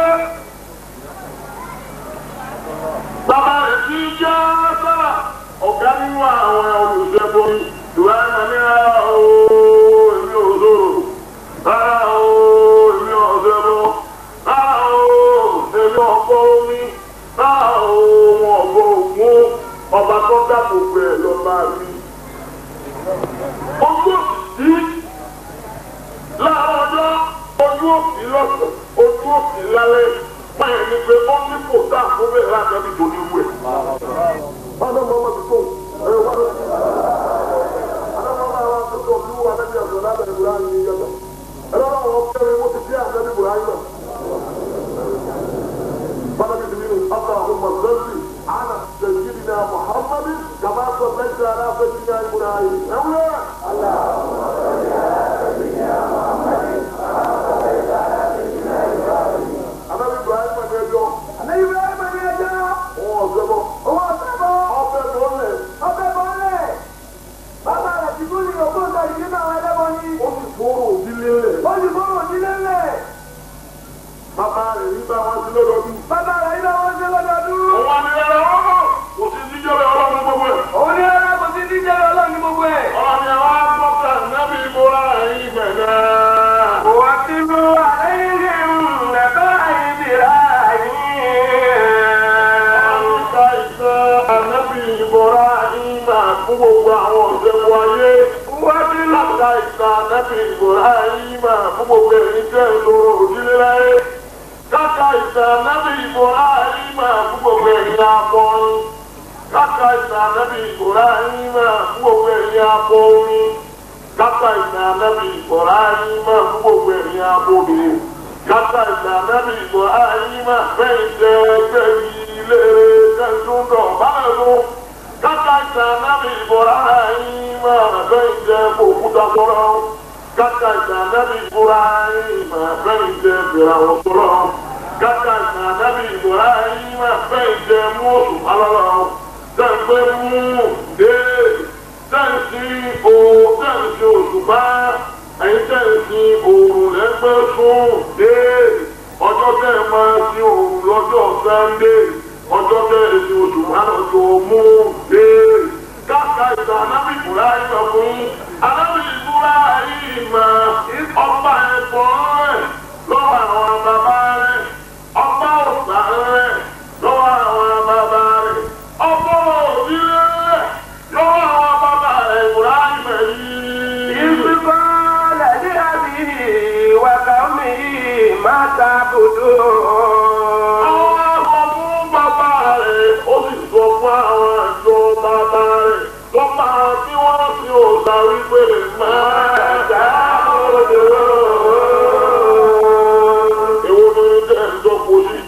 Bàbá rẹ̀ ti jẹ́ sára ọ̀gá nínú àwọn olùṣègùn mi. Ìbáraẹni ní rárá o èmi ò sòrò. Rárá o èmi ò ṣẹbọ. Rárá o èmi ọ̀pọ̀ omi. Rárá o wọn ọ̀pọ̀ ògún. Ọba tó dàpọ̀ pẹ̀ lọ́ba mi. Ojú òsì láàárọ̀ ọjọ́, ojú òsì lọ́sàn, ojú òsì lálẹ́, báyìí ni pé ó ní kò tá àkóbẹ̀ láti ẹbí tó ní wú ẹ̀. Báwo ni ọmọ ti tó? Ẹ̀rọ wá lọ. Adájọ́ máa wá tó tó olú wa lẹ́bi ọ̀sán lábẹ́ ìbúra yìí yẹtọ̀. Ẹ̀rọ náà wọ́n kẹ́rin mo ti dé àgbẹ̀bí ìbúra yìí náà. Báwo ni ti nínú ọ̀sán àwọn ọmọ sẹ́lẹ̀ على سيدنا محمد كما صليت على سيدنا ابراهيم اولى اللهم صل على سيدنا محمد كما صليت على سيدنا ابراهيم انا ابراهيم من يجو انا ابراهيم من يجو هو زبو ọbẹ bọlẹ bàbá rẹ ti kúrò ní ọgbọ́n tàbí nínú àwọn ẹlẹ́bọn ni ó sì fọ́rọ̀ òdílé rẹ̀ bàbá rẹ̀ nígbà wọn sí lọ́dọọdún. Bàbá rẹ̀ nígbà wọn sí lọ́dọọdún. Òun àti ẹ̀rọ ọmọ kò sí díjọ́rẹ̀ ọlọ́run gbogbo ẹ̀. Òun ní ẹ̀rọ kò sí díjọ́rẹ̀ ọlọ́run gbogbo ẹ̀. Ọ̀rọ̀ ni àwọn akọ́kọ̀ nábì ìbora ẹ̀yìn gbẹ̀gbẹ̀. Wọ́n ti mú àlẹ́yìn nẹ̀bá ìdìrà yìí. Àyíká ìtàn nábì ìbora ìgbà fún gbogbo àwọn ọ̀sẹ̀wọ̀ ayé. Wọ́n ti láta ìtàn nábì ìbora ìgbà fún gbogbo ẹ̀yìn tẹ́ ìloro òdílé láyé. Kaka ìtàn Ànábì Ibrahim fún gbogbo ẹ̀yin akọrin. Kaka ìtàn Ànábì Ibrahim fún gbogbo ẹ̀yin akọrin. Kaka ìtàn Ànábì Ibrahim fún gbogbo ẹ̀yin abobìnrin. Kaka ìtàn Ànábì Ibrahim fẹ́yìn jẹ́ gbẹ̀yìn ilé kẹ́ńtúndọ̀ báyìí. Kaka ìtàn Ànábì Ibrahim fẹ́yìn jẹ́ òkúta sọ̀rọ̀. Kaka ìtàn Ànábì Ibrahim fẹ́yìn jẹ́ fìràwọ̀ sọ̀rọ̀. Kaka ìtàn Ànábì Ibrahim fẹ́yìn jẹ́ mú oṣù alọ́lọ́. Tẹ̀gbẹ́ mú dé tẹ̀sí òṣùpá ẹ̀yin tẹ̀sí òòrùn lẹ́gbẹ́ sún dé. Ọjọ́ tẹ̀ máa sí òòrùn lọ́jọ́ Sànńdé. Ọjọ́ tẹ̀ sí òṣùpá lọ́jọ́ mú dé. Kaka ìtàn Ànábì Ibrahim fún Ànábì Ibrahim ọba ẹ̀kọ́ rẹ̀ lọ́wọ́ àwọn bàbá rẹ̀ ọba ọ̀sà rẹ̀ lọ́wọ́ àwọn bàbá rẹ̀ ọba òbílẹ̀ rẹ̀ lọ́wọ́ àwọn bàbá rẹ̀ Ibrahim yìí. Ìsìnkú lẹ́dí àbí wàkàmí máa ta bòdò. Àwọn ọmọ fún bàbá rẹ̀ ó sì sọ fún àwọn ẹ̀jọ́ bàbá rẹ̀ lọ́pàá tí wọ́n fi òòsà wípé máa dá òdò. Èwo ni ẹ̀ ń dọ́kọ̀ sí?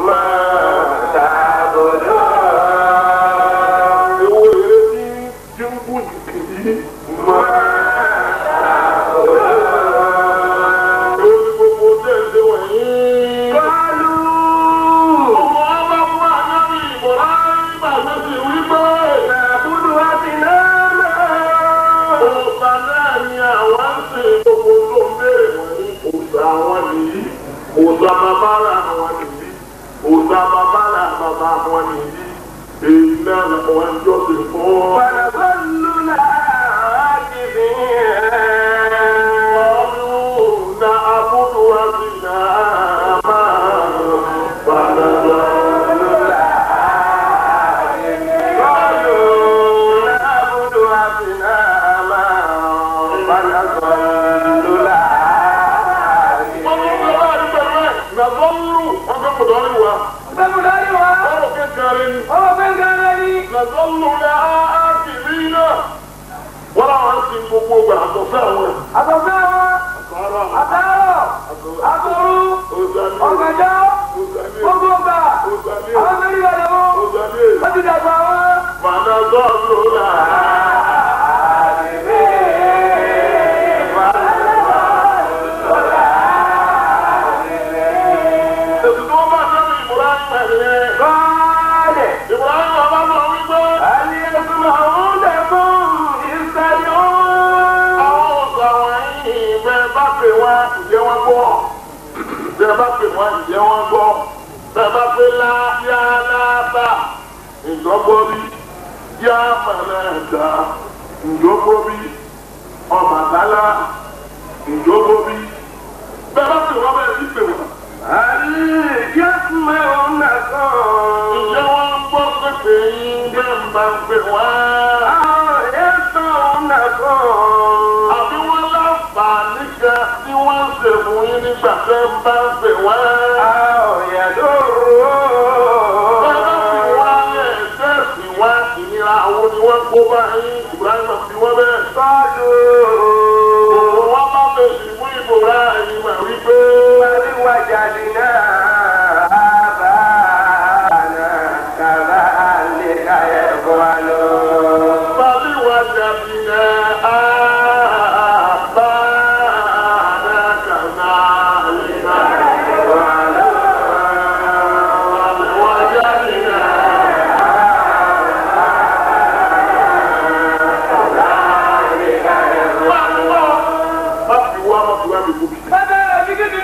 Máa ta bòdò. Èwo èrè tí ń kú yìí? Máa ta bòdò. èwo ni gbogbo tẹ̀ ń ṣe wọ̀nyí? Kọlu òòṣà bàbá làwọn nìyí òòṣà bàbá làwọn bàbá wọn nìyí èyí náà làwọn jọ́sìn fún. فنظل عاكفين قالوا نعبد أصناما فنظل نظل عاكفين ولا عاصم gbogbo àtọ̀fẹ́ àwọn àtàrọ̀ àtòrú ọ̀gànjọ́ gbogbo ọgbà àwọn mẹ́rin ọ̀dẹ̀wò wọ́n ti dàgbà wọn. فنظل ǹjẹ́ wọ́n gbọ́ bẹ́ẹ̀ bá pè wọ́n ǹjẹ́ wọ́n gbọ́ bẹ́ẹ̀ bá pè láyá lábà ǹjọ́gbọ́ bí yá màláńdà ǹjọ́gbọ́ bí Ọbàtálá ǹjọ́gbọ́ bí bẹ́ẹ̀ bá pè wọ́n bẹ́ẹ̀ sí pè wọ́n. Àlìjẹ́sùmẹ́ ọ̀nà kan. ǹjẹ́ wọ́n gbọ́ pépè yín bẹ́ẹ̀ ń bá ń pè wọ́n. Àlìjẹ́sùmẹ́ ọ̀nà kan. àbí wọ́n láǹfààní kan tí wọ́n ń ṣe fún yín nígbà tẹ́ ń bá ń pè wọ́n. Àyàdóró. bẹ́ẹ̀ fi wá ẹ̀ẹ́dẹ́ sí wá ìnira àwọn ni wọ́n kó bá yín Ibrahim fi wọ́n bẹ́ẹ̀. Sọ́dọ̀. òun wọ́n bá fèsì fún Ibrahim mà wípé. Wàjáde náà bá náà kàrà lè ká ẹ̀kọ́ wa lọ. Bàbí wàjáde náà bá náà kàrà lè ká ẹ̀kọ́ wa lọ. Bàbí wàjáde náà. Bàbá mi kéde.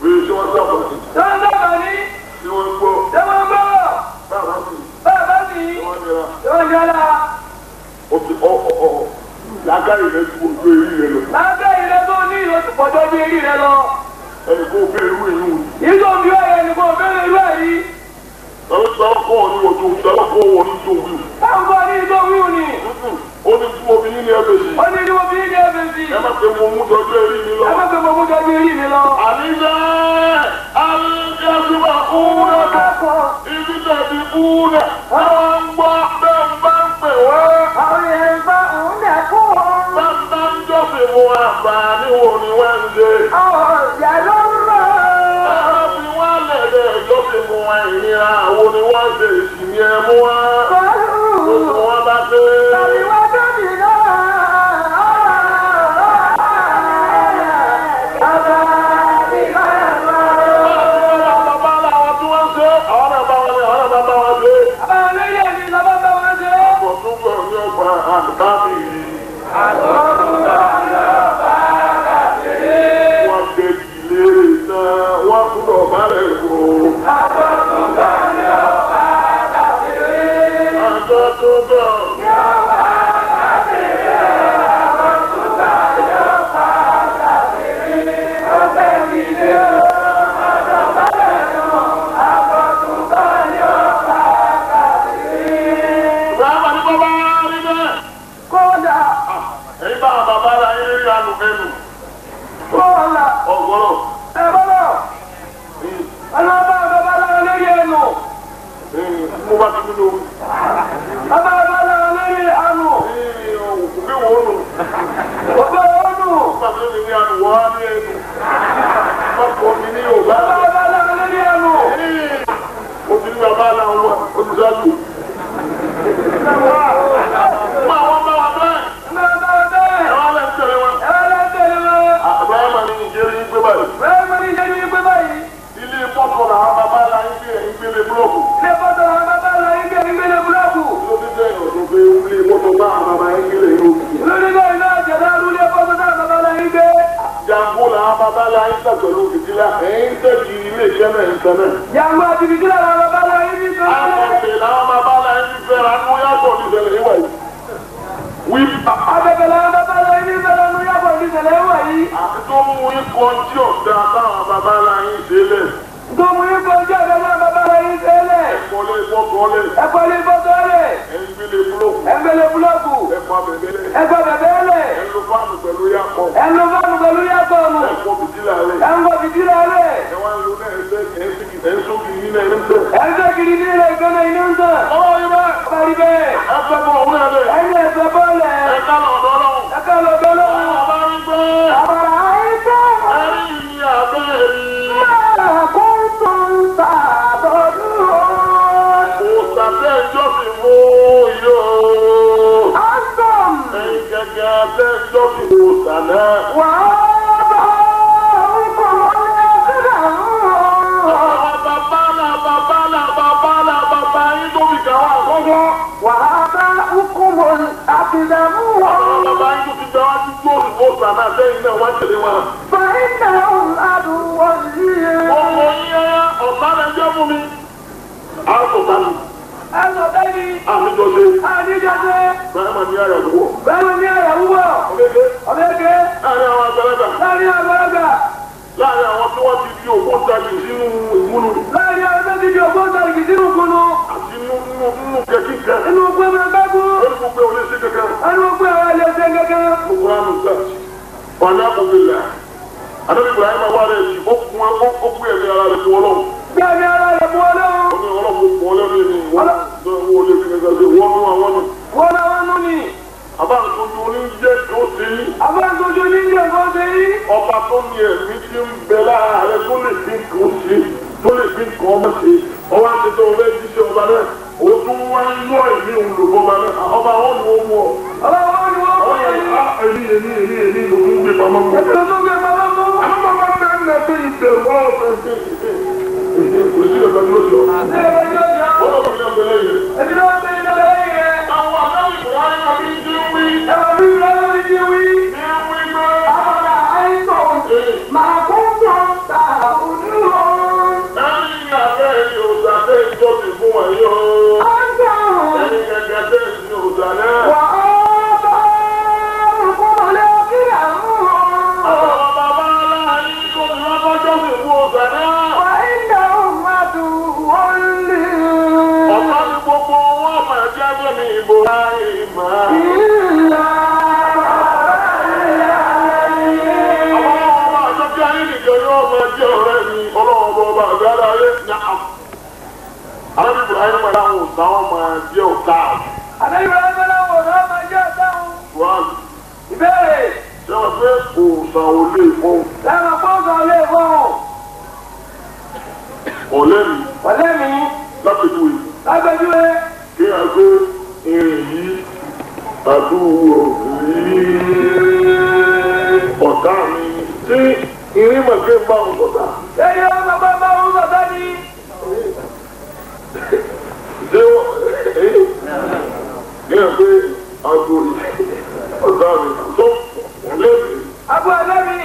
Bẹ́ẹ̀ ṣe wọ́n sábà ní. Lọ́wọ́ sábà ní. Tí wọ́n gbọ́. Lọ́wọ́ gbọ́. Bàbá mi. Bàbá mi. Wọ́n nira. Lọ́wọ́ yára. Lágàrí rẹ̀ ju ojú eré rẹ̀ lọ. Lábẹ́ ìrẹ́ tó ní ìrọ̀tí pọ̀jọ́ bí eré rẹ lọ. Ẹnì kó bẹ́ẹ̀ irú èyí wò. Ìjọ bí ó yẹ nìkan bẹ́ẹ̀ irú ẹ̀ yìí. Lọ́kọ́ ní ojú lọ́kọ́ wọ ní ojú wíwù. Táwọn bọ́ ní ìjọ wíwù ni. Ó ní tí mo fi yín ní ẹbẹ̀ sí. Ó ní ìdíwọ́ bí ní ẹ̀fẹ̀ sí. Ẹ má pe mo mú jọjú eré mi lọ. Ẹ má pe mo mú jọ bí eré mi lọ. Àníjẹ́ alẹ́jẹ́síwá kúrẹ́ kọ́. Ibi tẹ̀sí kúrẹ́. Àwọn ń gbọ́ bẹ́ẹ̀ ń bá ń pè wá. Àwọn èèyàn bá òun dẹ̀ kú wọn. Bàbá ń jọ́sìn fún àgbà níwò ni wọ́n ń ṣe. Àwọn ìyá ló ń lọ. Ẹ̀rọ fi wá lẹ̀dẹ̀ ìjọ́sìn fún wa ìnira àwọn ni wọ́n ṣe ìsinmi ẹ̀mú wa. Gbogbo wọn bá pé. Tàbí wá tóbi náà. Bàbá mi máa ń lọ. Bàbá làwọn tí wọ́n ṣe àwọn náà bá wọn ṣe àwọn náà bá wọn ṣe. Àwọn olóyè mi lọ́wọ́ bá wọn ṣe. Ọ̀pọ̀ tó gbọ́ ní ọgbà àgbábì yìí. Wọ́n gbé ìlé náà wọ́n kúrò bá rẹ̀ wò. Àjọ tó bọ̀. Ìgbà ní bọ́bá rí bẹ́ẹ̀. Kódà. Ẹ̀yin bá bàbá ara yín rí àlù fẹ́nu. Kódà. Ọ̀gbọ́rọ̀. Ẹ bọ́lọ̀. Ọlọ́ba bàbá láwọn lé ya ẹ̀yin tẹ̀sí ilé iṣẹ́ náà ń tẹ̀ náà. Yàgbọ́ àtìbìtì làwọn bàbá lọ yín ní sọ́ọ́. Àkọsí làwọn bàbá la ń fẹ́ra ní yàtọ̀ níṣẹ̀lẹ̀ níwà yìí. Wí. Abẹ́bẹ̀ làwọn bàbá lọ yín ní sọ́ọ́ ní yàgbọ́ níṣẹ̀lẹ̀ wà yìí. Àti tó mú ikọ̀ tí ọ̀dà táwọn bàbá la yín ṣe lẹ̀. Tó mú ikọ̀ tí ọ̀dà táwọn bàbá lọ yín ṣe lẹ̀. Ẹ̀kọ́lé ìfọ́tọ́lẹ̀. Ẹ̀kọ́lé ìfọ́tọ́lẹ̀. Ẹ̀ńgbélé búlọ́ọ̀kù. Ẹ̀ńgbélé búlọ́ọ̀kù. Ẹ̀kọ́ bẹ̀bẹ̀lẹ̀. Ẹ̀kọ́ bẹ̀bẹ̀lẹ̀. Ẹ̀ńlọ́fàmù pẹ̀lú yàpọ̀. Ẹ̀ńlọ́fàmù pẹ̀lú yàpọ̀ nù. Ẹ̀kọ́ bìtìlà rẹ̀. Ẹ̀ńkọ́ bìtìlà rẹ̀. Ẹ̀wọ̀n ló náà ẹ̀ńsókì yín náà ń tẹ̀. Ẹ̀ńsókì ní ilẹ̀ ìgbọ́nà inú ń tẹ̀. Ọwọ́ yìí bẹ́ẹ̀. Bàrí bẹ́ẹ̀. Ẹ̀fẹ̀ bọ̀ òun náà bẹ̀. Ẹ̀yìn ẹ̀fẹ̀ bọ́ọ̀lẹ̀. Ẹ̀ka lọ́dọ̀ lọ́wọ́. Ẹ̀ka lọ́dọ̀ lọ́wọ́. Ọba ń gbé. Àbàrà àìsàn. Ẹ̀rí ni àbẹ́rẹ́. Òṣàtẹ́ ìjọsìn mú yó. Ẹ̀yin gẹ́gẹ́ abẹ́ ìjọsìn òṣàlẹ̀. Bàbá yín tó fi kàwá àkọ́kọ́. Bàbá yín tó fi gbà wá sí tó òṣà náà sẹ́yìn náà wá tẹ̀lé wọn. Ọmọ yín ọ̀sán ẹjọ́ fún mi. A sọ̀tà mi. Àmìjọ́sẹ̀. Bẹ́ẹ̀ mà ní àyàwó. Ọ̀lẹ́gẹ́. Láàrin àwọn àgbàlagbà. Láàrin àwọn tí wọ́n ti di ògbóǹtarì sínú ìmúlò. Àti nínú kẹ̀kíkẹ́. Inú gbẹ́mọ̀ gbẹ́gbó. Ó ní gbogbo olè sí kẹ̀kẹ́. Ẹnu gbẹ́ àwọn ilé ṣe gẹ́gẹ́. Gbogbo àmì sáàtì. Wàlẹ́ àkọ́bílẹ̀. Àdébí Ibrahim wà rẹ̀ sí ó kún ẹ ó gbé ẹ̀mí ara rẹ̀ fún ọlọ́run. Bí ẹ̀mí ara rẹ̀ fún ọlọ́run. Ó ní ọlọ́run kò lẹ́nu ẹni wọ́n lè fi kẹ̀kẹ́ sí wọ́n mú àwọn nù. Wọ́n náà wọ́n nú ni. Abáǹtojú oníjẹ́ tó ṣe yí. Abáǹtojú oníjẹ́ tó ṣe yí. Ọba tó ní ẹ̀mí tí ń bẹ lára rẹ̀ tó lè fi nǹkan ṣe tó lè fi nǹkan ọmọ ṣe. Ọba ti tẹ ọbẹ̀ jíṣẹ́ ọba náà. Ó tún wá ń lọ ẹ̀mí òun lò fọba náà. Ọba wọn ni wọ́n mú ọ. Ọba wọn ni wọ́n mú ọ. Èmi ló ń gbé pamọ́ mọ́. Èmi ló ń gbé pamọ́ mọ́. Àwọn bàbá bẹ́ẹ̀ ń lẹ́sẹ̀ ìbẹ̀rù wọn fẹ́ ṣe. Kò sí ẹ̀ka ló ṣe ọ. Wọ́n lọ́kọ̀ ní abẹ́lẹ́ yìí. Èmi ló ń gbé ní abẹ́lẹ́ yìí. Àwọn àdáwì Buhari máa fi ń dín wí. Ẹ̀rọ bí Buhari ti wí. Ní wí gbé. Àbàrà àìsàn. Màá kún tó ń ta òdúró. Ẹni ní abẹ́ ẹni òòsà tẹ́ ìjọsìn fún wọn yìí o. Ẹni gẹ́gẹ́ tẹ́ ìsìn òòsà náà. Wà á bá ọkùnrin kí àwọn. Àwọn bàbá aláàyè tó ti wá kọ́jọ́sìn fún òòsà náà. Wà á iná ọmọdù wọ́n lè. Ọ̀pá ní gbogbo wọn máa jẹ́ gbẹ̀mí ìbò láyé máa. Ìlà. Àwọn ọmọ àjọkí ayé nìkan yóò máa jẹ́ ọ̀rẹ́ mi ọlọ́wọ́ ọba àgbàdo ayé ní àpò. Àwọn Ibrahim máa dáhùn òòsà wọn máa jẹ́ ọ̀tá. Àbẹ́yìn rẹ̀ bẹ́ẹ̀ náà wò náà máa jẹ́ ọ̀dáhùn. Wáàlì. Ìbéèrè. Ṣé wọ́n fẹ́ òòsà ò lè fọ́n? Láwọn pọ́ńsọ̀ lè fọ́n. Ọ̀lẹ́ mi Ọ̀lẹ́ mi. lápẹ̀júwe. Lágbẹ́júwe. Kí a gbé irin yìí àdúgbò yìí ọ̀tá mi. Tí irin mọ̀ pé ń bá wọn sọ̀tà. Ẹyẹ ọmọ bá ń sọ̀tá ni. Ṣé wọ́n kí a gbé àgbo yìí ọ̀tá mi tó ọ̀lẹ́ mi Abú ẹlẹ́ mi.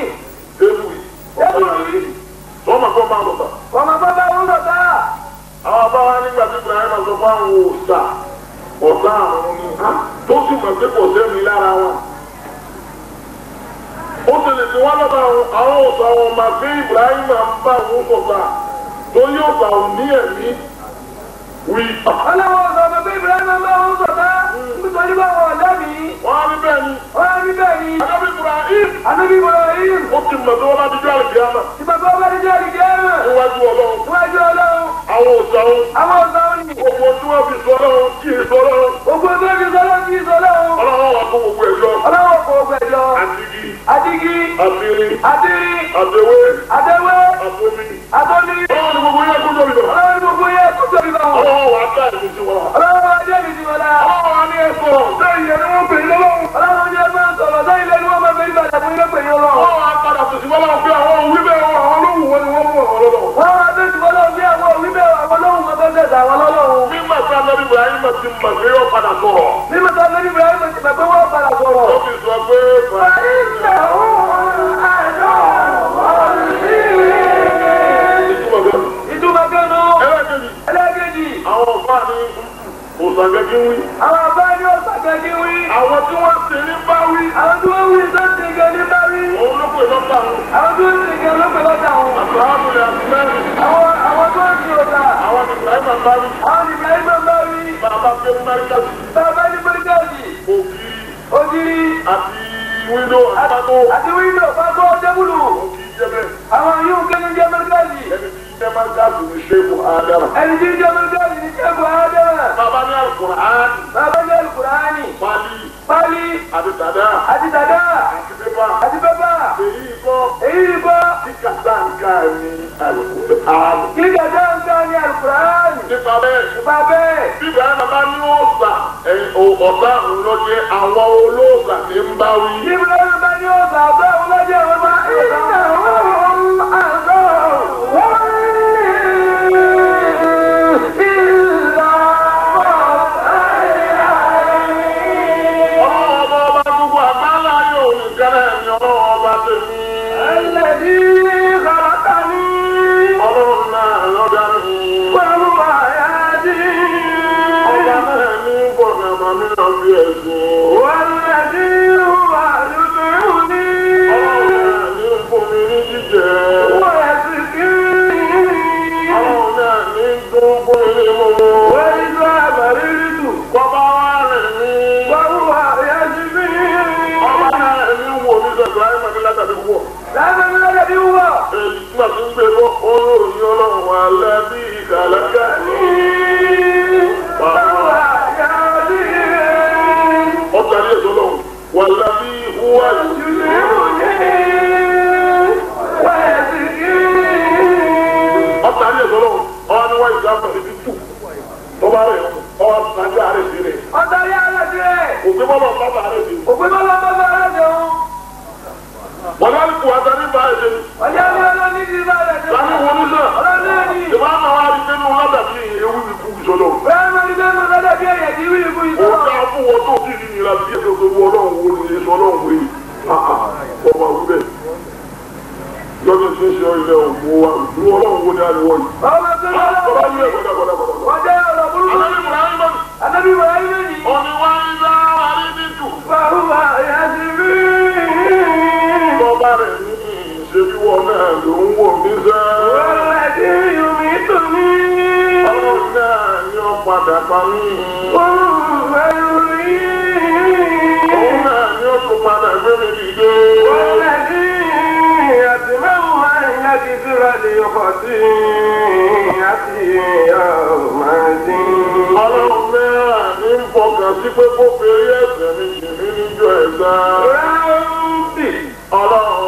débù yìí ọ̀tá mi. Sọ́mà kọ́ bá wọn sọ̀tà. Ọmọ bá ń sọ̀tá. Àwọn abáwá nígbà tí Ibrahim sọ fún àwọn òòṣà ọ̀tá àwọn ni tó sì mọ̀ pé kò sẹ́mi lára wọn. Ó ti lè fi wá lọ́dọ̀ àwọn òòṣà wọn mà pé Ibrahim máa ń bá àwọn sọ̀tà tó yóò gbà ò ní ẹ̀mí wí. Ọlọ́wọ́ sọ̀tọ̀ pé Ibrahim bá ń sọ̀tá. Nítorí bá wọn ọ̀dá mi. Wọ́n á ní bẹ́ẹ̀ ni. Wọ́n á rí bẹ́ẹ̀ ni. Ànábì Ibrahim Ànábì Ibrahim. ó ti mọ̀ tó wọ́n láti jọ́ àlùkìyámà Ìbàbá ọba ní jẹ́ ìdíje ẹ̀rọ. níwájú Ọlọ́run. Níwájú Ọlọ́run. Àwọn òòṣà wọn Àwọn ọ̀sán ni. gbogbo tí wọ́n fi sọ Ọlọ́run kì í sọ Ọlọ́run. Gbogbo tó fi sọ́lọ́ kí sọ́lọ́run. Ọlọ́run wà fún gbogbo ẹ̀jọ́. Ọlọ́wọ́ kò gbẹ̀jọ. Àdìgí, Adigi. àbírí, Adiri. àbẹ̀wé, Adéwé. àbomi. Adóni. Ọlọ́run ni gbogbo yẹn kó tóbi lọ. Ọlọ́run gbogbo yẹ kó tóbi bá wọn. Ọlọ́run wà á ká ìlú sí wọn. Ọlọ́run adé mi ti wọlá. Ọlọ́run wà ní ẹ̀sọ́ ṣé ìyẹn ni wọ́n pè é lọ́wọ́. Ọlọ́run ní ẹgbẹ́ sọ̀rọ̀ sẹ́yìn lẹ́nu wọn máa fẹ́ nígbà tàbí ilé pè yín lọ. Ọlọ́run wà á padà tòṣì wọ́n máa fi àwọn òwú bẹ́ẹ̀ wọn àwọn olóhùn wọn ni wọ́n mú ọ̀rọ̀ lọ́wọ́. Wọ́n máa fẹ́ ti fọlọ́ bí àwọn òwú bẹ́ẹ̀ àwọn olóhùn máa fẹ́ tẹ̀sà àwọn ọlọ́run. Nígbà tí Ànábì Ibrahim ti mọ̀ pé yóò padà sọ̀rọ̀. Nígbà tí Ànábì Ibrahim ti mọ̀ pé wọ́n padà sọ̀rọ̀. Ó fi sọ pé Ìgbà òun àjọ òun bá mi. àwọn Ibrahim bá rí. bàbá pé mẹ́ríkàsì. bàbá ní mẹ́ríkàsì. ògiri. àti wíńdò àpapọ̀. àti wíńdò àpapọ̀ débùlù. òkì jẹ́ bẹ́ẹ̀. àwọn yóò kéde jẹ́ mẹ́ríkàsì. ẹni tí jẹ́ mẹ́ríkàsì ní ṣéèkù ádámà. ẹni tí jẹ́ mẹ́ríkàsì ní ṣéèkù ádámà. bàbá ní Al-Qur'ani. bàbá ní Al-Qur'ani. pálí. àti tàdá. àti tàdá. àti pépà. àti pépà. èyí kọ́. kíkà dáńkà ní Al-Qur'ani. kíkà dáńkà ní Al-Qur'ani. nípa bẹ́ẹ̀. bíbá bàbá ní òòsà ọ̀tá òun ló jẹ́ àwọn olóòsà ní ń bá wí. bíbá bá ní òòsà ọ̀tá òun ló jẹ́ ọ̀tá Ọlọ́run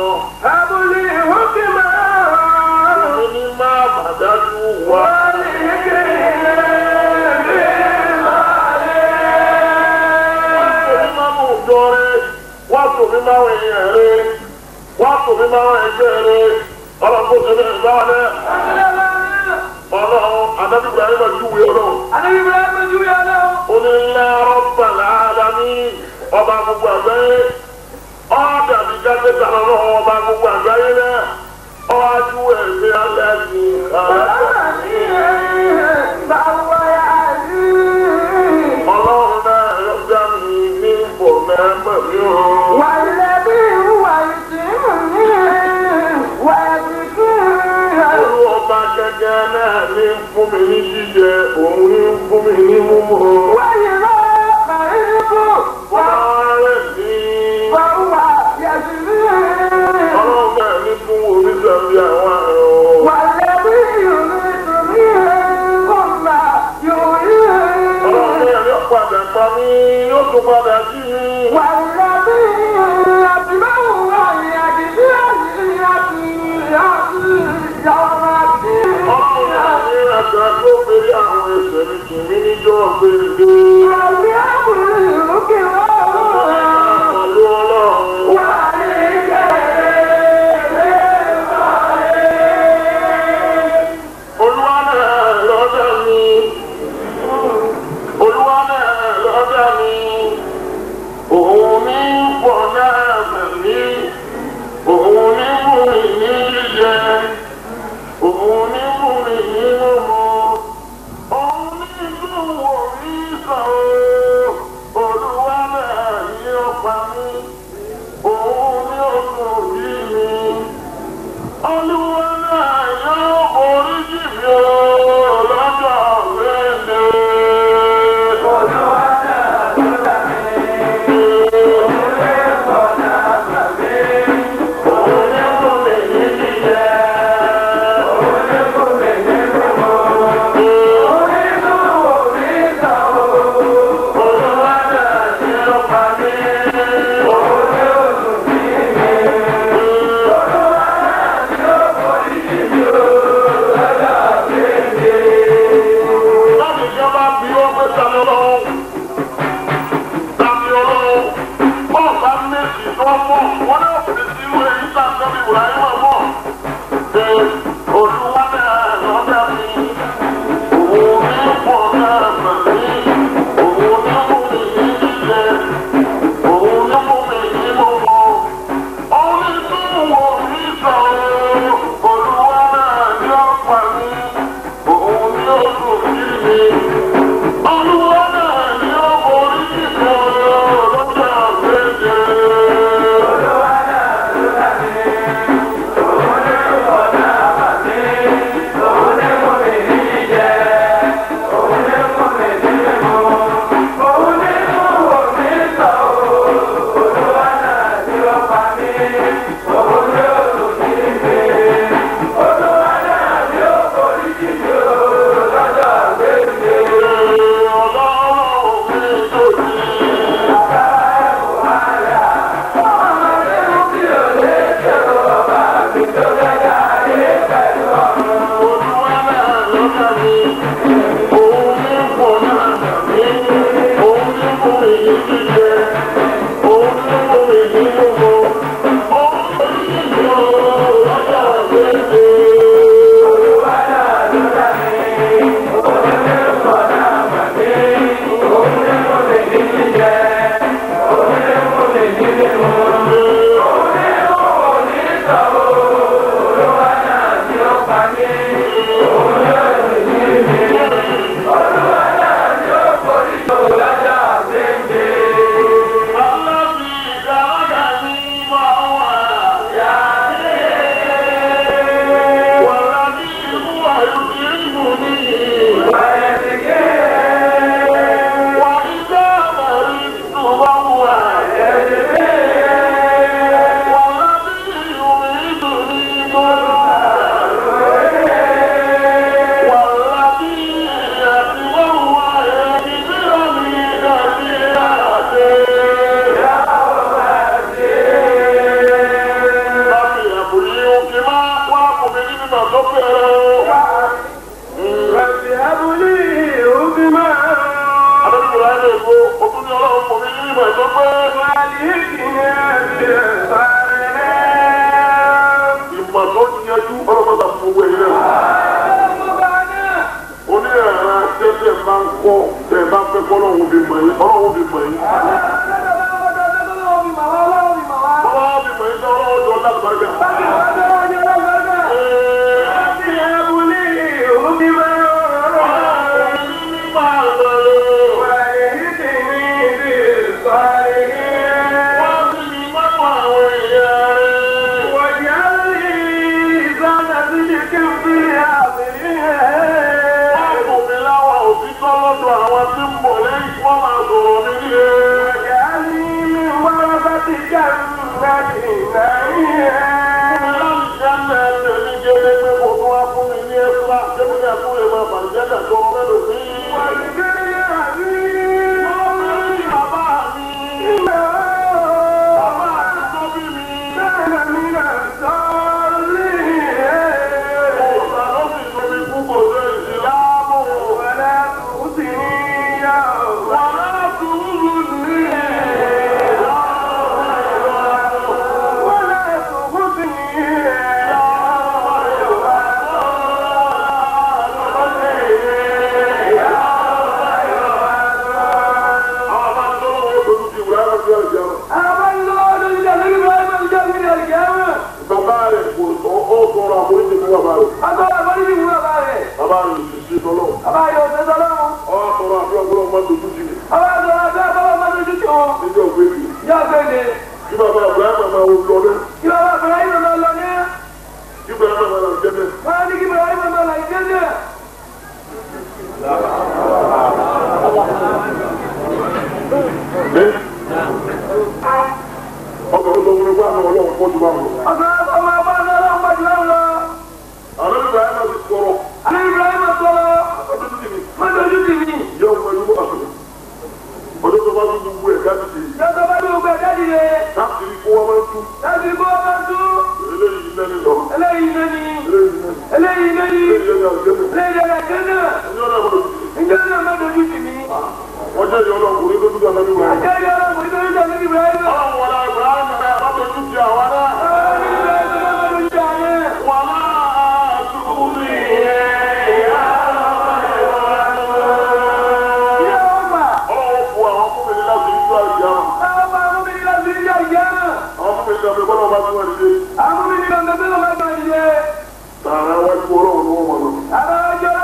Ọlọ́run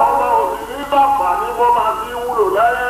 Ọmọ òsì ní bàbá ní wọ́n máa fi wúlò láyé.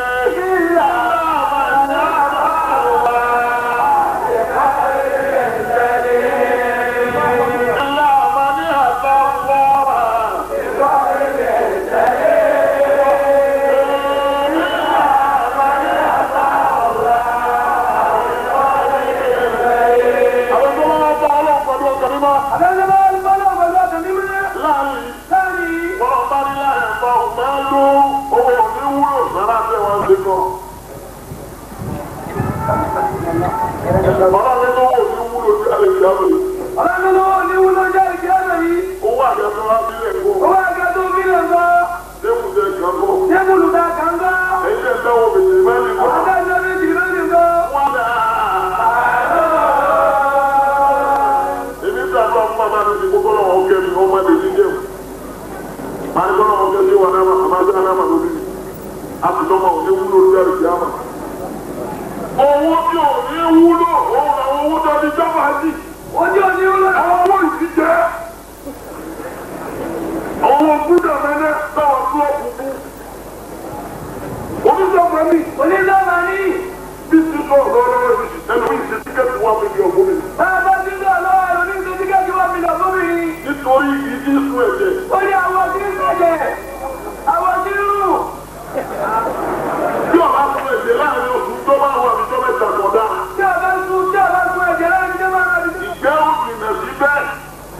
Owó tí ò ní wúlò, òun làwọn owó tó ti jọba sí. Ojú ò ní wúlò, àwọn owó ìsìnjẹ́. Àwọn gbúdọ̀ mẹ́lẹ́ táwọn búlọ́ọ̀kù mú. Oníṣọ́gbà ní. Oníṣọ́gbà ní. Bí ti sọ ọ̀rọ̀ ọlọ́wọ́ ìṣẹ̀lẹ̀ ẹnu ìṣe tíkẹ́ẹ̀tì 1 million fún mi. Bàbá ti sọ ọlọ́wọ́ ẹ̀rọ ní ìṣe tíkẹ́ẹ̀tì 1 million fún mi. Nítorí ìdí ìsún ẹ̀jẹ̀. Ó ní àwọn tí ń sẹ̀jẹ̀, àwọn tí ń rù. Bí ọ̀bá sún ẹ̀jẹ̀ láàrin oṣù tó bá wà ní tó mẹ́ta kọ̀dá. Tí ọ̀bá sún ẹ̀jẹ̀ láàrin tó bá wà ní tó mẹ́ta kọ̀dá. Ìgbẹ́ ò jìnà síbẹ̀,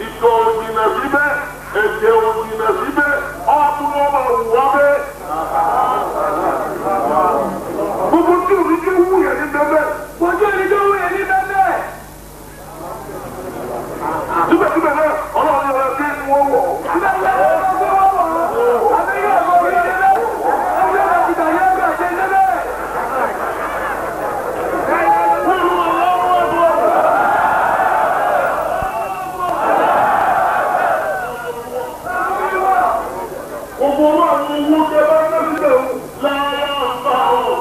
ìtọ̀ ò jìnà síbẹ̀, ẹ̀jẹ̀ ò jìnà síbẹ̀, ọ̀tún ọmọ òwúwa bẹ́ẹ̀. Gbogbo tí òní tó wù yẹn ní bẹ́ẹ̀. Gbogbo òní tó wù yẹn ní bẹ́ẹ̀. Síbẹ̀síbẹ̀ náà, ọlọ́run yóò rẹ̀ sí wọ́n wọ̀. Síbẹ̀síbẹ̀ náà, ọlọ́run yóò rẹ̀ sí wọ́n wọ̀. Àbí yóò wọ̀ orí ẹgbẹ́. Ọjọ́ àti ìgbàyẹ̀ ẹgbẹ́ ṣe ń lẹ́bẹ̀. Gbogbo owó àwọn owó tẹ bá ń lọ síbẹ̀ láyé ọ̀pá ọ̀.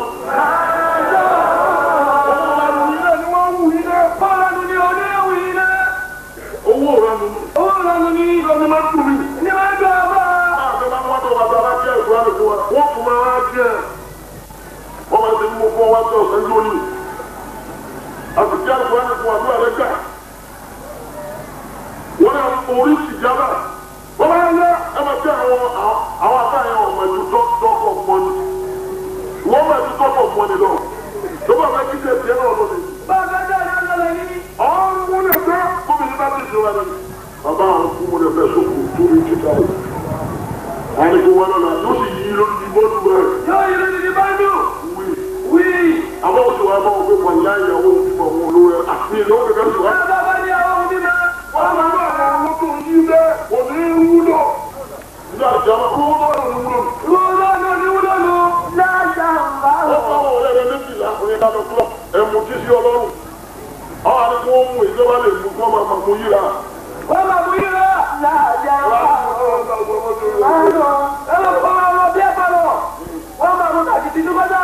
Owó ìrànú ni. Owó ìrànú ni. Ìrànú máa ń tún mi. Ní máa ń gbé ọba. Àwọn ọmọ tó bàbá bá jẹ́ ìfúránù fún wa. Wọ́n tún máa jẹ́. Wọ́n máa ti mú fún wa tó ọ̀sẹ̀ lónìí. Àtúntí ìfúránù fún wa tó àlẹ́ gbà. Wọ́n náà orí ìjàmbá. Wọ́n máa ń yá ẹ máa jẹ́ àwọn àbáyọ ọmọ ìlú dọ́kọ̀ mọ́ni. Wọ́n máa ti dọ́kọ̀ mọ́ni lọ. Tó bá bá kíkẹ́ tiẹ̀ náà lọ́dẹ. Bàbá dáadáa lọ́lẹ̀ yìí. Ọ̀run wọn lè fẹ́ gómìnà bá ti ṣe wá lẹ́nu. Bàbá àwọn fún wọn lè fẹ́ sókò tó ní kíkà yìí. Wọ́n ní kó wọ́n lọ́la yóò sì yí lórí ìbọ́dù rẹ̀. Yóò yí lórí ìbọ́dù. Wí. Àwọn oṣù wa bá wọn gbé pọ̀ láyé àwọn onímọ̀ wọn olówó ẹ̀ àti ìlú kẹ̀kẹ́ sí wa. Bàbá ní àwọn onímọ̀. Wọ́n máa ń bá àwọn owó tó yí bẹ́ẹ̀ kò ní wúlò. Ní àjà owó náà ní wúlò. Owó náà ní wúlò lò. Láṣà ń bá wọn. Wọ́n bá wọn ọ̀rẹ́ rẹ méjìlá oyin lánàá kúlọ̀ ẹ̀mú tí sí ọlọ́run. Àwọn àti kí wọ́n mú ìjọba lè mú kí wọ́n máa mú yíra. Wọ́n máa mú yíra. Láṣà ń bá wọn. Wọ́n máa mú tàkìtì tó bọ́dà.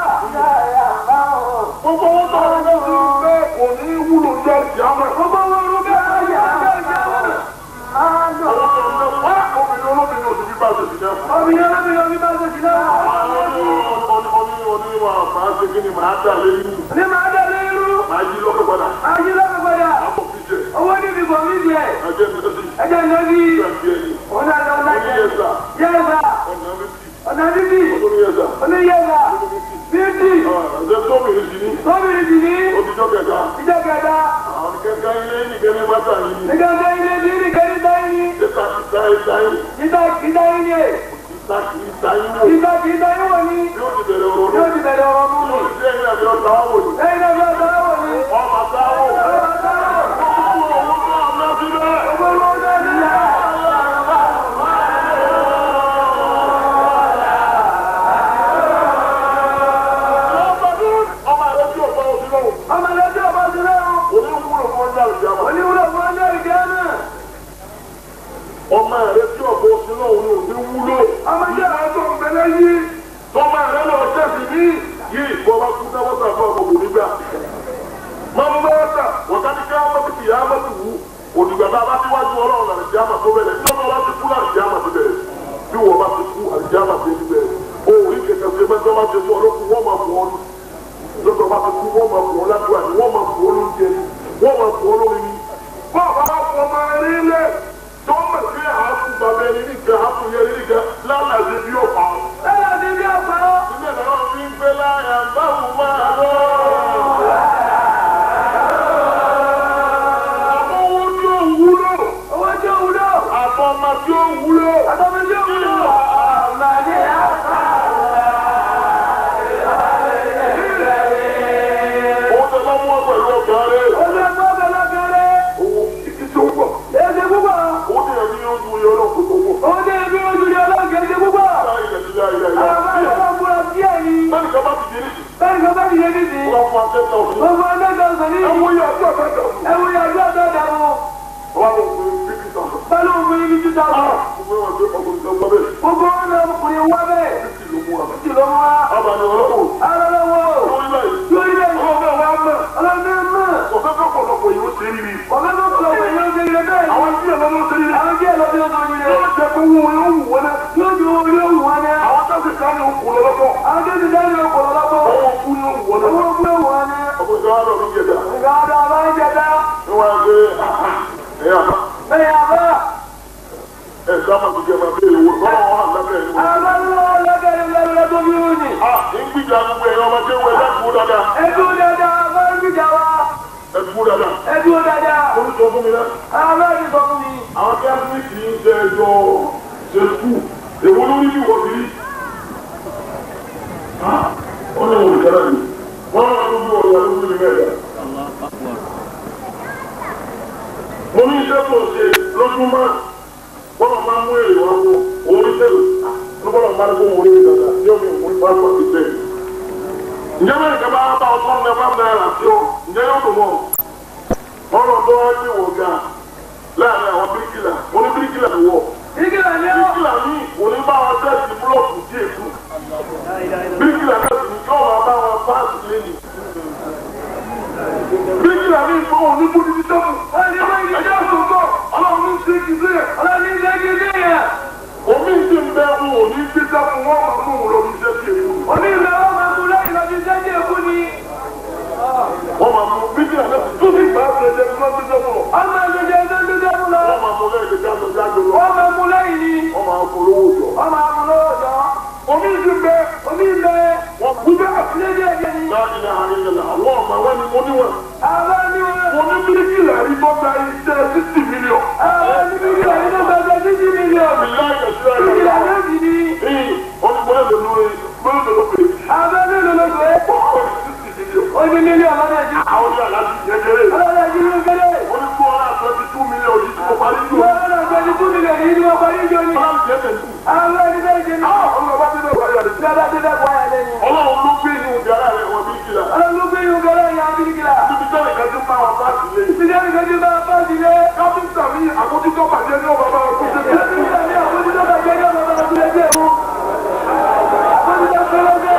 Gbogbo wọn tó wọn lọ sí ilé kò ní wúlò jẹ́ ìyámẹ́. Gbogbo wọn ló bẹ́ẹ̀ bá yẹ jẹ́ ìyámẹ́. Obìnrin olóbìnrin òsì bí bá ṣe sí náà. Obìnrin olóbìnrin òsì bá ṣe sí náà. Oníwà máa ṣe kí ni màá dà lé irú. Ní màá dà lé irú. Màá yí lọ́kọ̀ padà. Màá yí lọ́kọ̀ padà. Àpò fi jẹ. Owó níbi kò mí jẹ. Ẹjẹ mi lọ́sí. Ẹjẹ mi lọ́sí. Ọ̀nà yẹsà. Yẹsà. Ọ̀nà bíbí. Oníyẹsà. Oníyẹsà. Bíbí. Ẹ̀jẹ̀ tóbìnrin sì ní. Tóbìnrin sì ní. Òtítọ́ kẹta. Ìjọ kẹta. Àwọn kẹkẹ ilé nìkẹ́ni bàtà yìí. Ìkẹkẹ ilé nìkẹ́ni táyì ní. Ìtàkì wọ̀ ní. Yóò ti bẹ̀rẹ̀ ọ̀rọ̀ mú mi. Lẹ́yìn àbí ọ̀tá wò ní. Lẹ́yìn àbí ọ̀tá wò ní. Ọmọ táwọ̀. Ọmọ rẹ tí ọ̀pọ̀ òsín náà ní òní wúlò. Ọmọdé rẹ tó ń bẹ̀rẹ̀ yìí. Tọ́mọ rẹ lọ sẹ́sì ní yìí. Bọ́lá kú dáwọ́sà fún ọkọ̀ òbí 100,000. Gbogbo 100,000 ní. Ẹ̀wọ̀n yẹ ọjọ́ àbẹ̀dẹ̀. Ẹ̀wọ̀n yẹ ọjọ́ àbẹ̀dẹ̀ mú. Wọ́n á lọ fún 50,000. Pẹ̀lú òfin 50,000. Gbogbo wọn ṣe ọkùnrin tó gbọ́ bẹ́ẹ̀. Gbogbo wọn náà ọkùnrin wá bẹ́ẹ̀. 50 ló mú wa. 50 ló mú wa. Abàní ọlọ́wọ́. Alọ́lọ́wọ́. Lórí báyìí. Lórí bẹ́ẹ̀ Ọlọ́dọ̀ wa mọ̀. ọlọ́dún mọ̀. Ọ̀fẹ́ fẹ́ pọ̀lọpọ̀ yìí ó ṣe rí rí. Ọ̀gá tó kọ̀ ọ̀pọ̀ yóò ṣe ilé bẹ́ẹ̀. Àwọn tí ẹ̀ lọ́dọ̀ ṣe rí rí. Àwọn díẹ̀ lọ́dún yóò ṣe ilé. Yóò jẹ́ pé wọ́n yóò wù wọ́n náà. Yóò ju owó yóò wù wọn náà. Àwọn tó ti ká ní okùn lọ́lọ́pọ̀. Àwọn tó ti dẹ́nu ọkọ̀ lọ́pọ̀. Ọwọ́ kú yóò wù wọ́n náà. Owó kú yóò wù wọn náà. Ọkùnrin tó wá lọ ní ìjẹta. Ìgbà ọ̀dọ̀ ọ̀bá ń jẹta. Ní wọ́n á gbé ẹ̀yà bá. Bẹ́ẹ̀ àbá. Ẹ̀ sábà ti jẹ́ máa béèrè owó. Bọ́lá wọn hàn lábẹ́ ẹ̀ ní wọ́n. Àwọn ọlọ́wọ́ lọ́gẹ̀rẹ̀ lọ́gẹ̀rẹ̀ tó bí wù ní. Ìgbìjà gbogbo ẹ̀yàn ọmọ tí ó wẹ̀ láti wó dáadáa. Ẹdú dáadáa, àwọn ìgbìjà wa. Ẹ̀dùn wó dáadáa. Ẹdú dáadáa. Orí sọ fún mi náà. Àwọn ọlọ́run sọ fún mi. Àwọn kẹ́sìmìtì ń jẹ ẹjọ́ ṣe kú. Èwo ló ní bí wọ́n ti rí? Wọ́n ní òun ìjọba yìí. Wọ́n máa tó gbọ́ ọ̀yà lórí mi mẹ́ta. Mo ní iṣẹ́ tó ṣe lójúmọ́. Bọ́lá máa mú èrè wá wọ orí tẹ̀lé. Ní bọ́lá máa ní kó wọlé mi dáadáa. Yóò mi ìwé bá pàṣẹ tẹ̀. Ǹjẹ́ bẹ́ẹ̀ kẹ́ bá bá ọtọ́ mẹ́fà náírà sí ọ? Ǹjẹ́ yóò dùn mọ́? Wọ́n lọ dọ́ ẹ́ ní wọ̀ ga láàrin àwọn bíríkìlà. Mo ní bíríkìlà ni wọ̀. Ìgbìlà ni ó. Bíríkìlà ní òní bá wọn tẹ́sí búlọ̀kù díẹ̀ kú. Bíríkìlà náà sì ní kí wọ́n bá wọn páàsì lẹ́yìn. Bíríkìlà ní ìfọ̀ òní kú níbi tẹ́kù. Ẹ̀jẹ̀ àtúntò ọlọ́run ní ṣe kìí sí ẹ̀. Ọlọ́run ní ṣe kìí sí ẹ̀. Omi ti ń bẹ wọn òní gbé tẹ́kù wọn máa mú un lọ ní iṣẹ́ sí èkú. Omi ìlú wọn máa mú lẹ́yìn lọ sí iṣẹ́ sí èkú ni. Wọ́n máa mú bíríkìlà náà tó sì gbà á ṣe ẹ̀jẹ̀ tí wọ́n gbé tẹ́kù lọ. Ọmọ ìgbẹ́jẹ́ tó ń dúdú ẹ̀mú lọ. Wọ́n máa mú lẹ́yìn ìgbésẹ̀ àti ìjáde lọ. Wọ́n máa mú lẹ́yìn ni. Wọ́n máa polówó jọ. Ọmọ àmúlò ọ̀dọ́. Omi ti ń bẹ Omi ìlú wọ́n kú bẹ́ẹ̀. ilé ẹ̀jẹ̀ ni. Láti ní àárín ìlẹ̀ àwọn ọmọ wọn ni mo níwọ̀n. Àwọn ní wọn. Mo ní bíríkìlà rí bọ́gà iṣẹ́ 60 mílíọ̀n. Àwọn ní bíríkìlà ní bàbá 60 mílíọ̀nù. Bíríkìlà ló sì ní. Àwọn ní lọ́lọ́gbé. Ó ní mílíọ̀nù lọ́dọ̀ ẹ̀jú. Ọlọ́dọ̀ ẹ̀jú ló kéré. Wọ́n lọ́dọ̀ 22 mílíọ̀nù yìí ni wọ́n parí ìjọ ni. Àwọn ẹni bẹ́ẹ̀ jẹ ní. Bàbá ti bẹ́ẹ̀ kọ́ ayà lẹ́yìn. Ọlọ́run ló gbé inú yàrá rẹ̀ wọ bíríkìlà. Ọlọ́run ló gbé inú gẹ́rẹ́ ìyá bíríkìlà. Ibi tẹ́lẹ̀ kan ti máa wà bá sílé. Ìdílé kan ti máa bá sílé. Káfíńtà ní àkójútó bàjẹ́ ní ọ̀bàbà ọ̀kúnṣe bí. Káfíńtà ní àkójútó bàjẹ́ ní ọ̀bàbà ọ̀kúnṣe bí ẹ̀kú. Àkójútó pẹ́lẹ́gbẹ́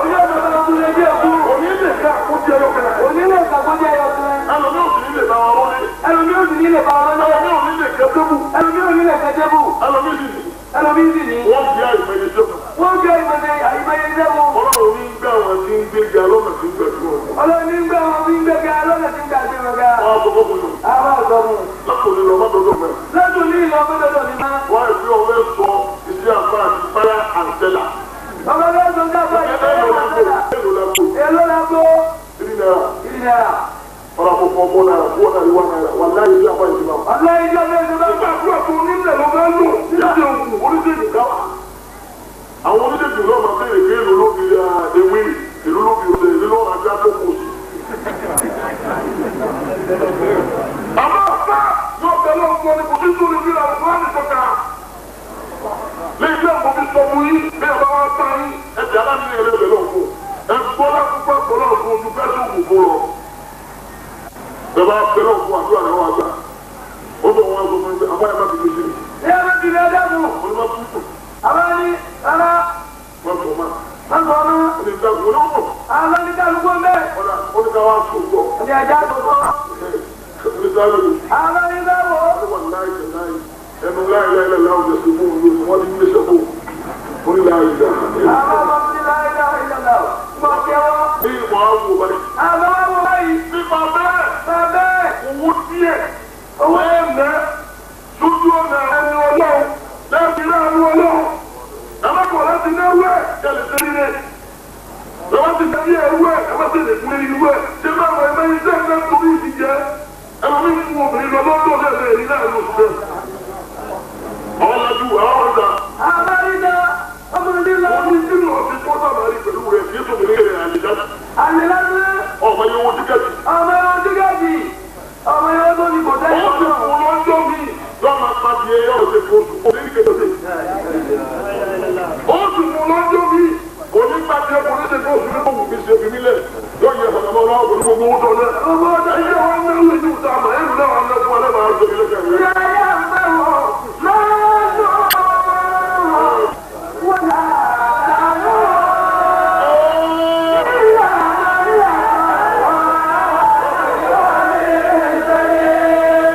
oní ọ̀bàbà ọ̀kúnṣe bí ẹ̀kú. Òní lè ká àkójẹ ọkùnrin. Òní lè kàkójẹ ọkùnrin. Ẹlòmí ò sì ní lè bá wọn wọlé. Ẹlòmí ò sì ní lè bá wọn lọ́wọ́. Ẹlòmí ò ní lè kẹ́tẹ́bù. Ẹlòmí ò ní lè kẹ́tẹ́bù. Ẹlòmí sì ní. Ẹlòmí sì ní. Wọ́n di àìmọye sẹ́kù. Wọ́n jẹ́ ìmọ̀lẹ̀ àyímáyé sẹ́wọ̀n. Ọlọ́run ní gbé àwọn tí ń gbé ga lọ́nà tí ń gbẹ̀dú wọn. Ọlọ́run ní gbé àwọn tí ń gbé ga lọ́nà tí ń gbàgbé wọn ga. Wọ́n á sọ fún mi. Àwọn ọ̀sọ́mu. Lákòólé lọ mọ́tòdó mẹ́rin. Lẹ́tùn ní ìlọ mọ́tòdó mi máa. Wọ́n á fi ọwọ́ sọ iṣẹ́ àgbà àti fáyà àǹtẹ́là. Ọmọ bẹ́ẹ̀ sọ ká bọ́ ìfẹ́ ìwọ̀n àtẹ́là. Èló la gbó. 3 náírà. 3 náírà. Ọ̀rọ̀ àpòpọ̀ ọmọ náírà 4 náírà 1 náírà. Wà láyé ilé àpá ìjìnlá. Ọlọ́ ìjọ bẹ́ẹ̀ sọ bá Nígbà tí wọ́n fún onílẹ̀ ló bá lò níbi òkú oríṣiríṣi káwá. Àwọn oníṣègùn náà máa béèrè pé èlò ló fi ewé, èlò ló fi òṣè, èlò ló máa já tó kù sí. Àmọ́ ọ̀fà yóò tẹ̀lé ọ̀gbọ́n ní kò sí sórí bí àwọn ọ̀gbọ́n ní kọ̀ọ̀kan. Lẹ́yìn náà mo fi sọ fún yín bí ẹ bá wá tán yín ẹ̀jẹ̀ aláàbí ẹ̀rẹ́ rẹ̀ lọ́wọ́. Ẹ gbọ́ lákòókò àpọ̀lọ́ ọ̀gbọ́n ojú fẹ́ sóògùn fún ọ. Ẹ bá tẹ̀lé ọ̀gbọ́n àdúrà náà wá gbà. Ó bọ̀ wọn sọ fún mi pé àbáyé má ti fi sí mi. Ẹ bá ti lé ẹjọ́ mú. Mo ní má tún tù. Àwọn ní rárá. Má sọ má. Wọ́n sọ ọ́nà. Ó ní ìdáhùn ó ní ọ̀pọ̀. Àwọn ní kálukú bẹ́ẹ̀. Ó ní ká wá sùn gbọ́. Ní ẹja tuntun. Ó ní sáré lò. Àwọn ní bẹ́ẹ̀ wò. Ó wà láì tẹ̀ láì. Ẹnu láì láì láì láì ọ̀dẹ̀ sí fún òun lóṣù. Wọ́n ti gbé sẹ́kù. Ó ní láì dá. Àwọn ọmọ mi láì láì ìjọba. Gbọ́ kẹwọ́. Ní ìmọ̀ àwọn báyìí. Àwọn ọmọ báyìí. Nípa bẹ́ẹ̀. Bẹ́ẹ̀. Owó díẹ̀. Owó ẹ̀mẹ́. Lójú ọ̀nà ẹni ọlọ́run. Lẹ́ẹ̀kì láàánú ọlọ́run. Ẹlẹ́kọ̀ọ́ láti ní ẹwẹ́. Kẹ́lẹ̀ sí nílé. Lọ́wọ́ ti tẹ̀lé ẹwẹ́. Ẹwẹ́ ti lè fún ẹni wẹ́. Ṣé báwo ẹgbẹ́ yìí tẹ́ ẹ̀ torí ìdíjẹ́? Ẹlòmí fún obìnrin lọ lọ́dọ̀ lẹ́sẹ̀ èyí láàánú oṣù bẹ́ẹ̀. Àwọn lajú àwọn ọ̀dà. Àwọn ìdá ọmọdé lọ. Wọ́n ní sínú ọ̀sìn pọ́tà máa rí pẹ̀lú rẹ̀ kí èso mi ní èrè àlejò. Àlè lásán. gbogbo owó tó náà. ọmọ ọdẹ ilé wọn náà wí ní ìta àmọ́ ẹ̀rù náà wọn lẹ́kọ̀ọ́ lẹ́nu àwọn ọ̀dọ́ ilé kẹrin. yàyà ń bẹ̀ wọ̀ lọ́dọ̀ wọn là dànù.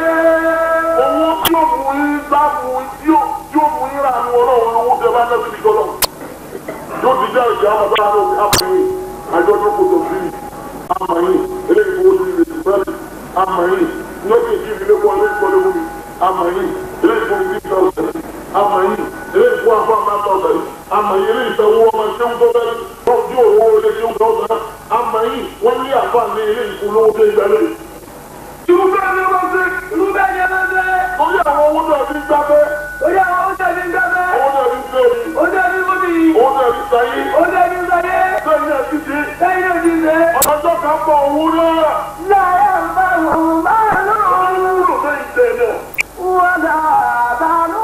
owó tí ó mú yín bá mú tí ó mú yín rà ní ọlọ́run lówó tẹ bá náà síbi tọ́lọ̀. yóò ti jẹ́ ìjà ọmọdé àwọn òbí àmàyìn àjọ tó kò tó sí àmàyìn eléyìí owó tí ìrètí bẹ́ẹ̀ àmàyìn lókè kí ìdílé kọ́ ilé ìkọ́lé wù mí àmàyìn eléyìí fún mi ní ọ̀sẹ̀ àmàyìn eléyìí fún àfọ àmàtà ọ̀sẹ̀ àmàyìn eléyìí fẹ́ wọ́n ọmọ ṣé ń tọ́ bẹ́ẹ̀ tọ́jú òwò ilé ṣé ń tọ́ ọ̀sẹ̀ àmàyìn wọ́n ní àfọ àmì eléyìí fún lówó tó ìgbàlẹ̀. ìlú bẹ́ẹ̀ ni wọ́n ṣe. ìlú bẹ́ẹ̀ ni wọ́n ṣe. lórí àwọn owó náà ti gbáfẹ́. lórí àwọn owó náà ti gbáfẹ́. owó náà ti sẹ́yìn. owó náà ti mọ́bì. owó náà ti sáyé. owó náà ti sáyé. sẹ́yìn náà ti ṣe. sẹ́yìn náà ti ṣe. ọjọ́ kan bọ̀ owó náà. láyé ń bá wọn máa lọ. wúlò sẹ́yìn tẹ̀ náà. wọ́n là dànù.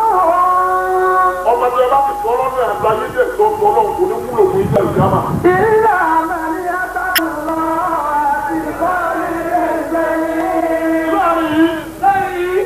ọmọdé bá ti sọ lọ́nà àgbáyé tẹ̀ tó sọ lọ́wọ́ kò ní wúlò fún ìjà ìjàmà. ìlà àmàlí àtàkùnlọ àti ìkọ́lé ìgbẹ́yìn. láàrin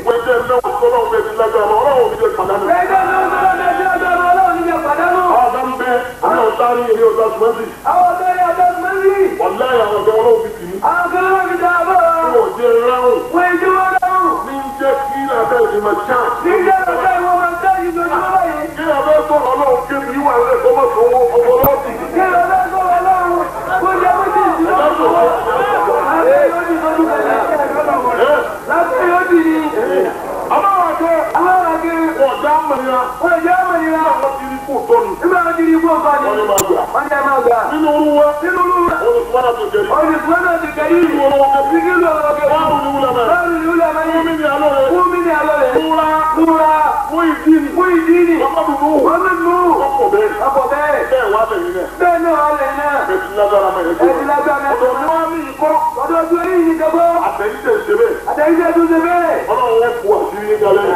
wẹ́jẹ̀ náà sọ́lọ́ ọ̀gbẹ́ ti lágbára ọlọ́run ní jẹ́ pàdánù. ẹgbẹ́ ló ń sọ lẹ́jọ́ ọjọ́ ọlọ́run ní jẹ́ pàdánù. ọ̀dà ń bẹ àwọn ọ̀tá ní eré ọ̀tá sùmẹ́sì. àwọn ọ̀dọ́ yẹn ọjọ́ mẹ́rin. ọ̀lá àwọn ọ̀dọ́ ọlọ́run fi tì í. àwọn kan ló fi dáàbò. wọ́n jẹ́ ráhùn. wọ́n ìjú wọn lọ́rùn. ní jẹ́ kí nàbẹ́ ìdìmọ̀ chán. nígbà tó fẹ́ wọ́n máa ń tẹ́ ìdójúmọ́ báyìí. kí nàbẹ́ sọ̀rọ̀ ọlọ́run kébi ìwà rẹ̀ tó mọ̀ fún owó lọ́ọ̀tì. kí ló fẹ́ sọ̀rọ̀ ọlọ́run kó jẹ́ kó ti ìdílé láti yóò di ní. aláwàjẹ́ ọ̀dà mẹ́rin. wọ́n jẹ́ mẹ́rin. wọ́n ti rí kó tọ́nu. nígbà tó ti di kó tọ́ ni. wọ́n ní máa gbà. wọ́n jẹ́ máa gbà. nínú olúwa. nínú olúwa. olùsùwárà tó jẹ́rìí. olùsùwárà tó jẹ́rìí. nínú olówó kẹ́kẹ́. nínú olówó kẹ́kẹ́. báwo ni wúlò náà. báwo ni wúlò náà. fún mi ní alọ́ rẹ̀. fún mi ní alọ́ rẹ̀. múra. múra. fún ìdí ni. fún ìdí ni. ọmọdúnrún. ọmọdúnrún. ọkọ̀ bẹ́ẹ̀. ọkọ̀ bẹ́ẹ̀. bẹ́ẹ̀ wá bẹ̀rẹ̀ náà. bẹ́ẹ̀ náà wà lẹ̀ náà. ẹ̀sìn lágbára mọ̀ ẹ̀sìn. ẹ̀sìn lágbára. ọ̀dọ̀ ni wọ́n á ní ikọ́. ọ̀dọ̀ tó rí yìí kẹ́kọ́. àtẹ̀yíṣẹ́ ìṣe bẹ́ẹ̀. àtẹ̀yíṣẹ́ tó ṣe bẹ́ẹ̀. ọlọ́run wọ́n fò àṣírí ní kalẹ̀.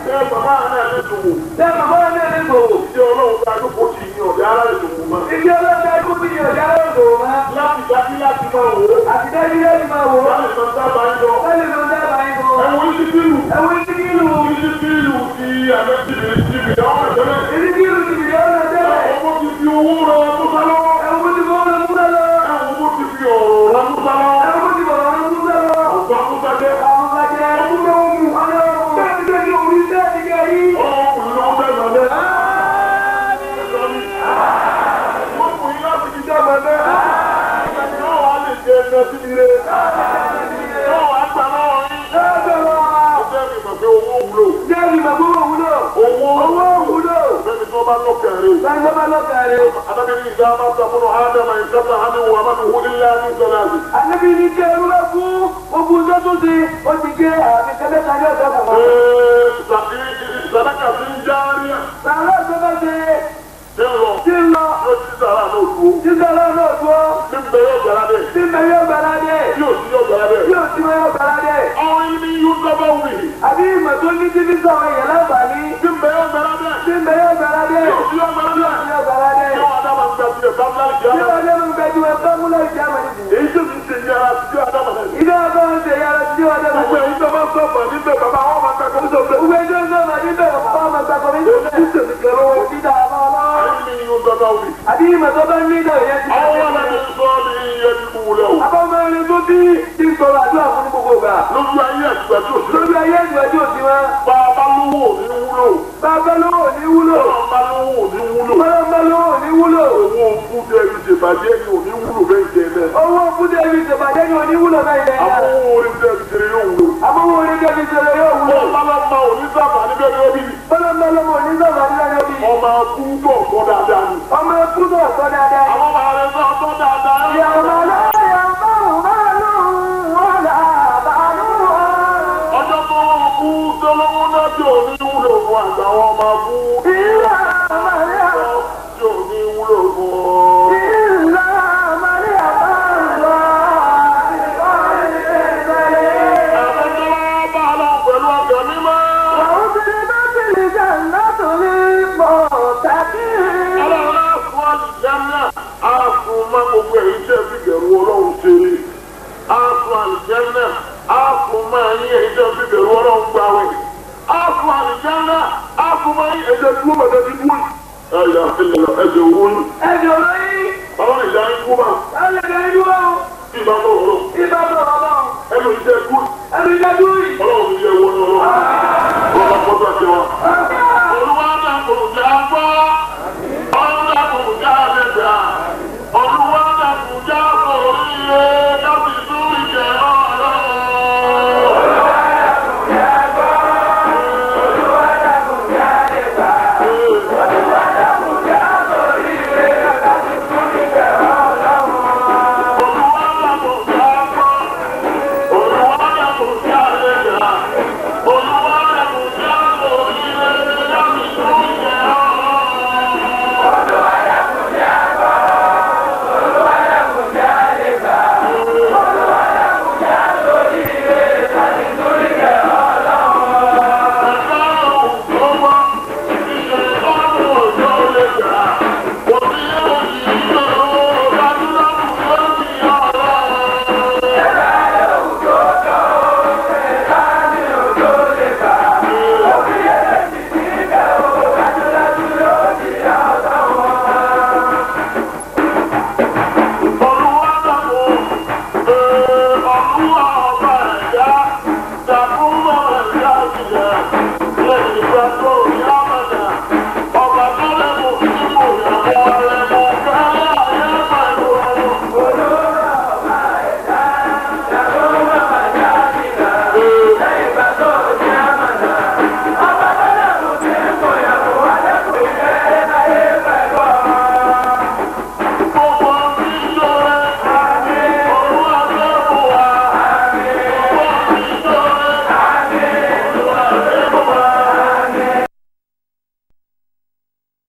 bẹ́ẹ̀ bàbá náà lè dùn. bẹ́ẹ̀ bàbá náà lè dùn. ìdí ọlọ́run ká lóko tì ní ọ̀dẹ́ ara lè dùn mọ́. ìdí ọlọ́run ká lóko tì ní ọ̀dẹ́ ara lè dùn mọ́. láti dájú láti máa wò ó. àti dájú láti máa wò ó. láti máa dábàá ń lọ. láti máa dábàá ń lọ. ẹ̀wọ̀n ìdíkìlù. ẹ̀wọ̀n ìdíkìlù. ìdíkìlù ti àmẹ́tìlì ti bìyà ọ̀rẹ́ tẹ́lẹ̀. ìdíkìlù ti bìyà ọ̀rẹ́ tẹ́lẹ̀. ọmọ ti fi owó rọ Musa lọ. ẹ̀wọ̀n ti fọwọ́ rẹ Musa lọ. ẹ̀wọ̀n ti fi ọ̀rọ̀ rọ Musa lọ. ẹ̀wọ̀n ti fọwọ́ rẹ Musa lọ. ọ̀gbọ́n Musa jẹ́. àwọn bàjẹ́. ọmọ ogun ọlọ́run. bẹ́ẹ̀ ni bẹ́ẹ̀ ni orí bẹ́ẹ̀ ni kẹ́ yí. ọkùnrin ló bẹ́ẹ̀ máa bẹ́ẹ̀. wọ́n kùn yín láti fi dá máa bẹ́ẹ̀. yóò wá lè jẹ ẹgbẹ́ sí ilé. yóò wá gbà lọ́wọ́ yín. ó jẹ́ mi mọ̀ pé owó wúlò. jẹ́ ìgbà gbogbo wúlò. owó wúlò. bẹ́ẹ̀ni tó bá lọ́kẹ̀rẹ́. bẹ́ẹ̀ni tó bá lọ́kẹ̀rẹ́. adábẹ́ni ìjà máa sàmúnú ádámà ìkàtà hánú wà mánu hu ilé àmì sọláàzì. Ànábì ní kí ẹrú bá kú ogun tó tún sí ó ti gé àmì kẹ́lẹ́ta ní ọ̀sẹ̀ kan. sàdákà sí ń járí. Sàrà tó bá ṣe tí ń lọ. yóò ti sàrà náà dúró. tí sàrà náà dúró. tí ń bẹ yóò gbára dé. tí ń bẹ yóò gbára dé. yóò sí yóò gbára dé. yóò sí yóò gbára dé. àwọn ilé yóò dábàá wù yìí. àbí ìmọ̀ tó ní tí bísọ̀ àwọn èèyàn láǹfààní. tí ń bẹ yóò gbára dé. tí ń bẹ yóò gbára dé. yóò sí yóò gbára dé. yóò gbára dé. yóò adama ń gbà sílẹ̀ bámúlá ìjà yóò adé mú gbẹjú ẹ bámúlá ìjà mọ̀ níbi. èyí tó ti ṣe yàrá tí yóò adama náà. ilé ọba ń ṣe yàrá tí yóò adé mọ̀ gbogbo èyí tó bá sọ̀fà níbẹ̀ bàbá wọn máa gbà kọ́mísọ̀ bẹ́ẹ̀. gbogbo ẹjọ́ sọ̀rọ̀ níbẹ̀ bàbá ọmọ gbà kọ́ èyí tí tèmi kẹrọ wọn. dídá àbá ọlọ́wọ́. ayé mi yóò dábàá wù. àbí ìmọ̀ tó bá ní ìdọ̀ yẹn ti àwọn ọlọ́dún sọ ní iye tí mo wulẹ̀ o. abọ́mọrin tó bí ti ń sọ̀rọ̀ àdúrà fún ní gbogbo ìgbà. lójú ayé àtìgbà tí o sí. lórí ayé ìgbà tí ò sí wọn. bàbá lówó ò ní wúlò. bàbá lówó ò ní wúlò. bàbá lówó ò ní wúlò. bàbá lówó ò ní wúlò. owó fúdẹ ibi tèbàjẹ́ ni ò ní wúlò bẹ́ẹ̀ jẹ náà. owó fúdẹ ibi tèbàjẹ́ ni ò ní wúlò bẹ́ẹ̀ jẹ náà. àwọn owó orí tẹ̀ fi ṣeré yóò wúlò. àmọ́ owó orí tẹ̀ fi ṣeré yóò wúlò. bọ́lá ò ní sábà níbẹ̀ ni ó bí. bọ́lá ò ní sábà níbẹ̀ ni ó bí. ọmọ akúntọ̀ ọ̀kọ́ dáadáa ni. ọmọ ẹkúntọ̀ ọ̀kọ́ dáadáa ni. àwọn ọmọ rẹ̀ sọ ọ̀tọ̀ dáadáa. ìyàwó láyà báwo máa lù wọ́n là bàánú wọn. ọjọ́ tó wọ́n kú tọ́lọ́wọ́ náà tí ò ní wúlò fún àgbàwọn ọmọ kú. ìlà màríà. tí ò ní wúlò fún ọ. ìlà màríà bá ń lọ. ìkọ́ni ìbẹ̀rẹ̀. àbẹ̀tọ́lá bá a lọ pẹ̀lú fún àlùjẹ́nà á fún máa yín ẹ̀jẹ̀ bíbẹ̀rù ọlọ́run gbà wẹ̀ á fún àlùjẹ́nà á fún máa yín ẹ̀jẹ̀ dúró bẹ̀rẹ̀ ti dúró yìí. ẹ̀jẹ̀ owó yìí. ẹ̀jẹ̀ olóyìn. ọlọ́run ìjà yín kú bá. ẹ̀jẹ̀ ìdúró.